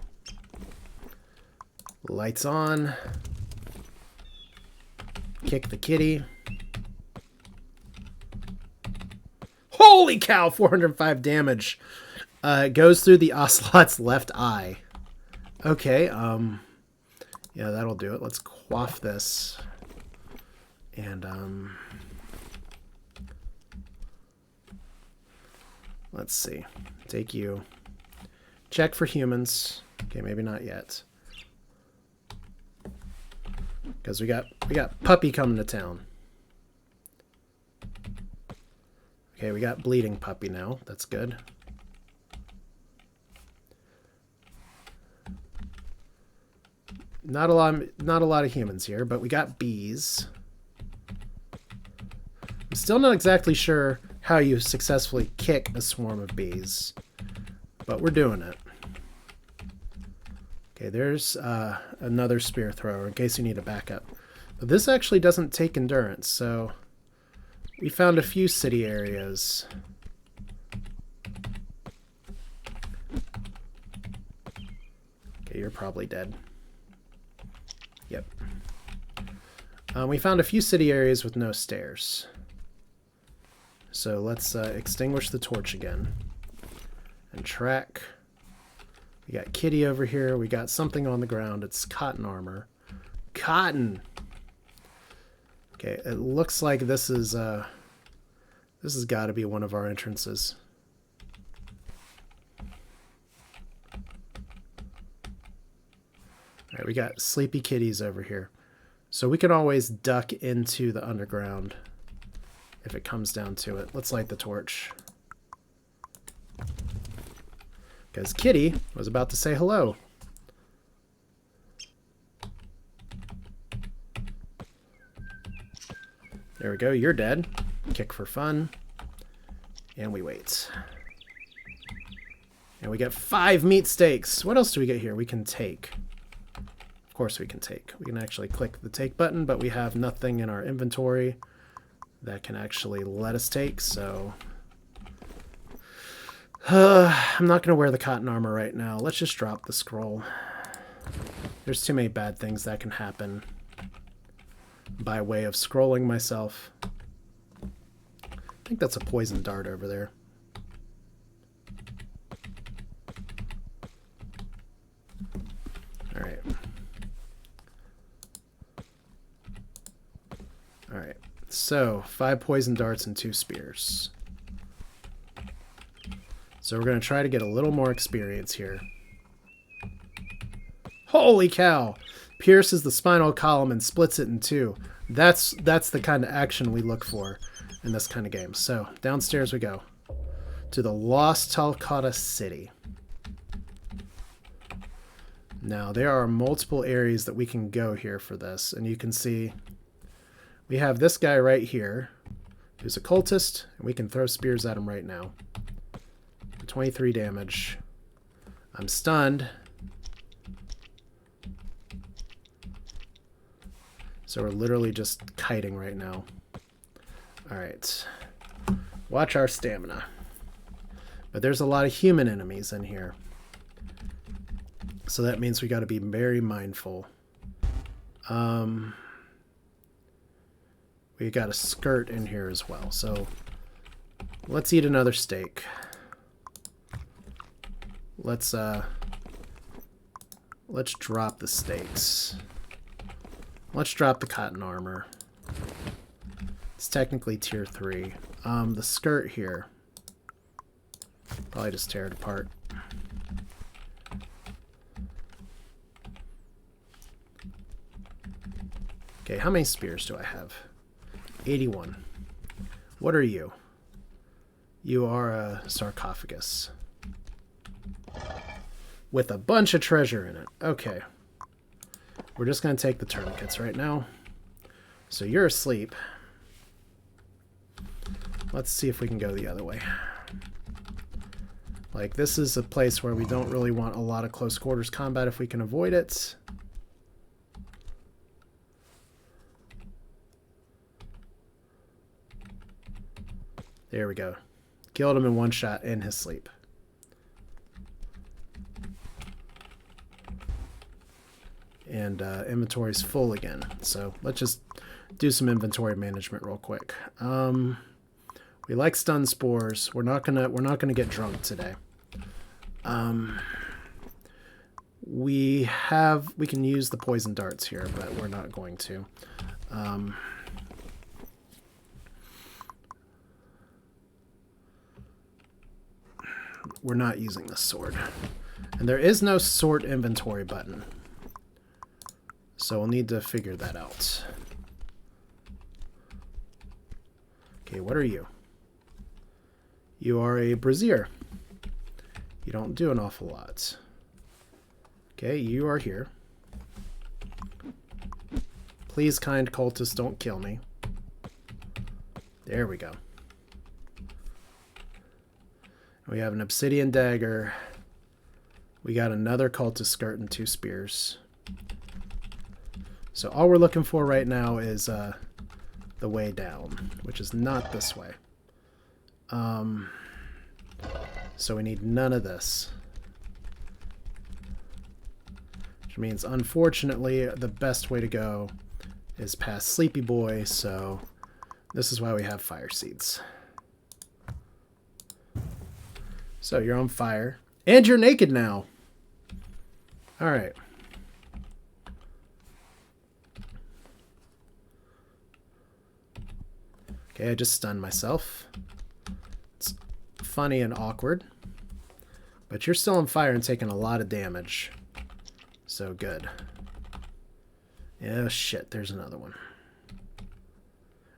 Lights on. Kick the kitty. Holy cow, 405 damage. It goes through the ocelot's left eye. Okay, yeah, that'll do it. Let's quaff this. And, let's see. Take you. Check for humans. Okay, maybe not yet. Because we got puppy coming to town. Okay, we got bleeding puppy now. That's good. Not a lot of humans here, but we got bees. I'm still not exactly sure how you successfully kick a swarm of bees, but we're doing it. Okay, there's another spear thrower in case you need a backup. But this actually doesn't take endurance, so we found a few city areas. Okay, you're probably dead. Yep. We found a few city areas with no stairs. So let's extinguish the torch again. And track. We got kitty over here. We got something on the ground. It's cotton armor. Cotton! Okay, it looks like this has got to be one of our entrances. All right, we got sleepy kitties over here. So we can always duck into the underground if it comes down to it. Let's light the torch. Because Kitty was about to say hello. There we go, you're dead. Kick for fun. And we wait. And we get 5 meat steaks. What else do we get here? We can take. Of course we can take. We can actually click the take button, but we have nothing in our inventory that can actually let us take, so... I'm not going to wear the cotton armor right now. Let's just drop the scroll. There's too many bad things that can happen by way of scrolling myself. I think that's a poison dart over there. Alright. Alright. So, 5 poison darts and 2 spears. So we're going to try to get a little more experience here. Holy cow! Pierces the spinal column and splits it in 2. That's the kind of action we look for in this kind of game. So, downstairs we go. To the Lost Calcutta City. Now, there are multiple areas that we can go here for this. And you can see we have this guy right here who's a cultist. And we can throw spears at him right now. 23 damage. I'm stunned. So we're literally just kiting right now. Alright. Watch our stamina. But there's a lot of human enemies in here. So that means we got to be very mindful. We got a skirt in here as well. So let's eat another steak. Let's drop the steaks. Let's drop the cotton armor. It's technically tier 3. The skirt here. Probably just tear it apart. Okay, how many spears do I have? 81. What are you? You are a sarcophagus. With a bunch of treasure in it. Okay. We're just going to take the tourniquets right now. So you're asleep. Let's see if we can go the other way. Like, this is a place where we don't really want a lot of close quarters combat if we can avoid it. There we go. Killed him in one shot in his sleep. And inventory's full again. So let's just do some inventory management real quick. We like stun spores. We're not gonna get drunk today. We can use the poison darts here, but we're not going to. We're not using this sword. And there is no sword inventory button. So we'll need to figure that out. Okay, what are you? You are a brazier. You don't do an awful lot. Okay, you are here. Please, kind cultists, don't kill me. There we go. We have an obsidian dagger. We got another cultist skirt and 2 spears. So all we're looking for right now is the way down, which is not this way. So we need none of this. Which means, unfortunately, the best way to go is past Sleepy Boy, so this is why we have fire seeds. So you're on fire. And you're naked now. Alright. Okay, I just stunned myself. It's funny and awkward. But you're still on fire and taking a lot of damage. So good. Yeah, shit, there's another one.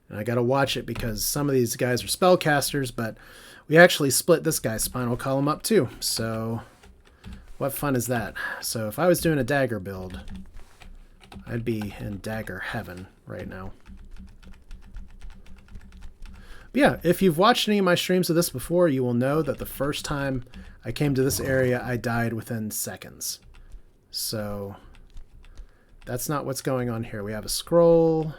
And I gotta watch it because some of these guys are spellcasters, but we actually split this guy's spinal column up too. So, what fun is that? So if I was doing a dagger build, I'd be in dagger heaven right now. But yeah, if you've watched any of my streams of this before, you will know that the first time I came to this area, I died within seconds. So that's not what's going on here. We have a scroll.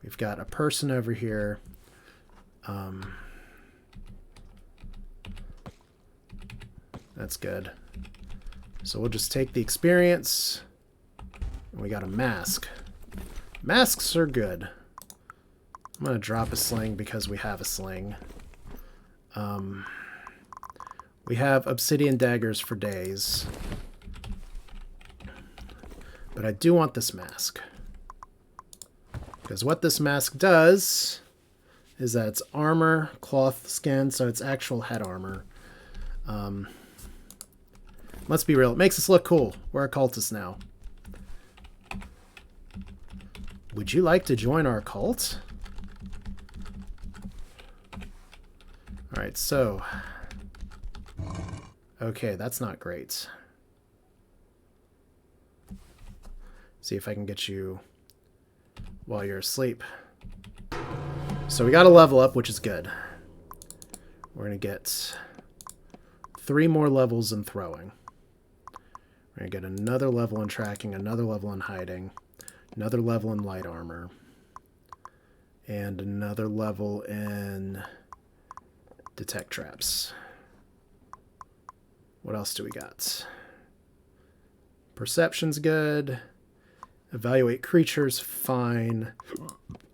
We've got a person over here. That's good. So we'll just take the experience. And we got a mask. Masks are good. I'm going to drop a sling because we have a sling. We have obsidian daggers for days. But I do want this mask. Because what this mask does is that it's armor, cloth skin, so it's actual head armor. Let's be real. It makes us look cool. We're occultists now. Would you like to join our cult? Alright, so... Okay, that's not great. See if I can get you while you're asleep. So we got a level up, which is good. We're going to get 3 more levels in throwing. We're going to get another level in tracking, another level in hiding, another level in light armor, and another level in detect traps. What else do we got? Perception's good. Evaluate creatures, fine.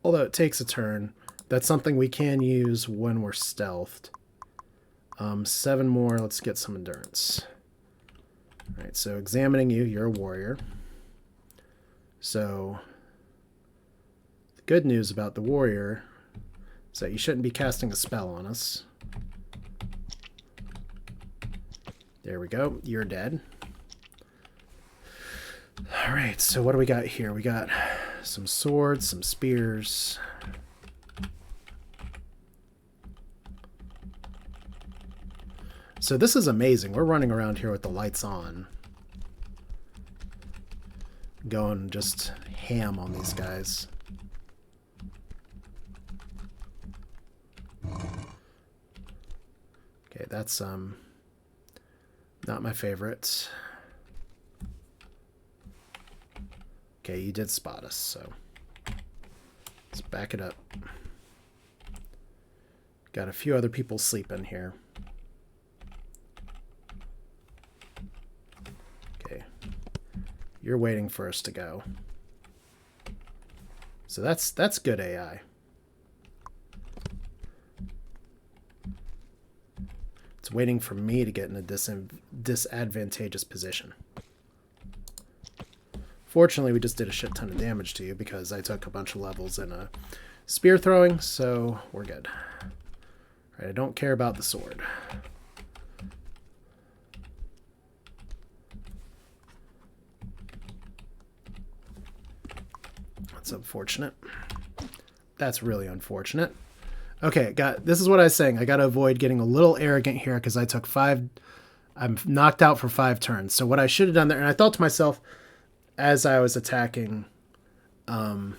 Although it takes a turn. That's something we can use when we're stealthed. 7 more. Let's get some endurance. Alright, so examining you. You're a warrior. So, the good news about the warrior is that you shouldn't be casting a spell on us. There we go. You're dead. Alright, so what do we got here? We got some swords, some spears. So this is amazing. We're running around here with the lights on. Going just ham on these guys. Okay, that's not my favorite. Okay, you did spot us, so let's back it up. Got a few other people sleeping here. Okay. You're waiting for us to go. So that's good AI. It's waiting for me to get in a disadvantageous position. Fortunately, we just did a shit ton of damage to you because I took a bunch of levels in a spear throwing, so we're good. All right, I don't care about the sword. That's unfortunate. That's really unfortunate. Okay, this is what I was saying. I got to avoid getting a little arrogant here because I took 5... I'm knocked out for 5 turns. So what I should have done there, and I thought to myself as I was attacking, I'm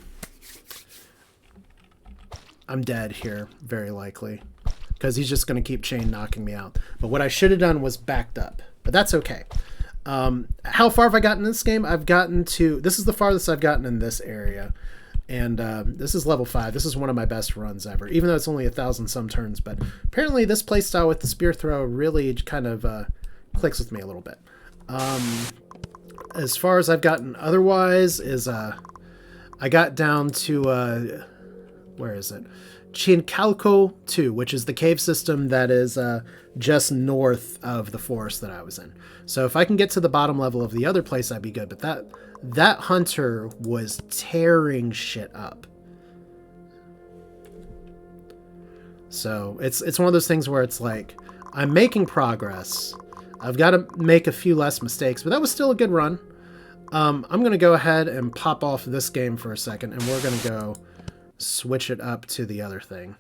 dead here, very likely, because he's just going to keep chain knocking me out. But what I should have done was backed up, but that's okay. How far have I gotten in this game? I've gotten to... This is the farthest I've gotten in this area. And this is level 5. This is one of my best runs ever, even though it's only 1,000 some turns. But apparently this playstyle with the spear throw really kind of clicks with me a little bit. As far as I've gotten otherwise is I got down to, where is it? Chincalco 2, which is the cave system that is just north of the forest that I was in. So if I can get to the bottom level of the other place, I'd be good. But that hunter was tearing shit up. So it's one of those things where it's like, I'm making progress. I've got to make a few less mistakes, but that was still a good run. I'm going to go ahead and pop off this game for a second, and we're going to go switch it up to the other thing.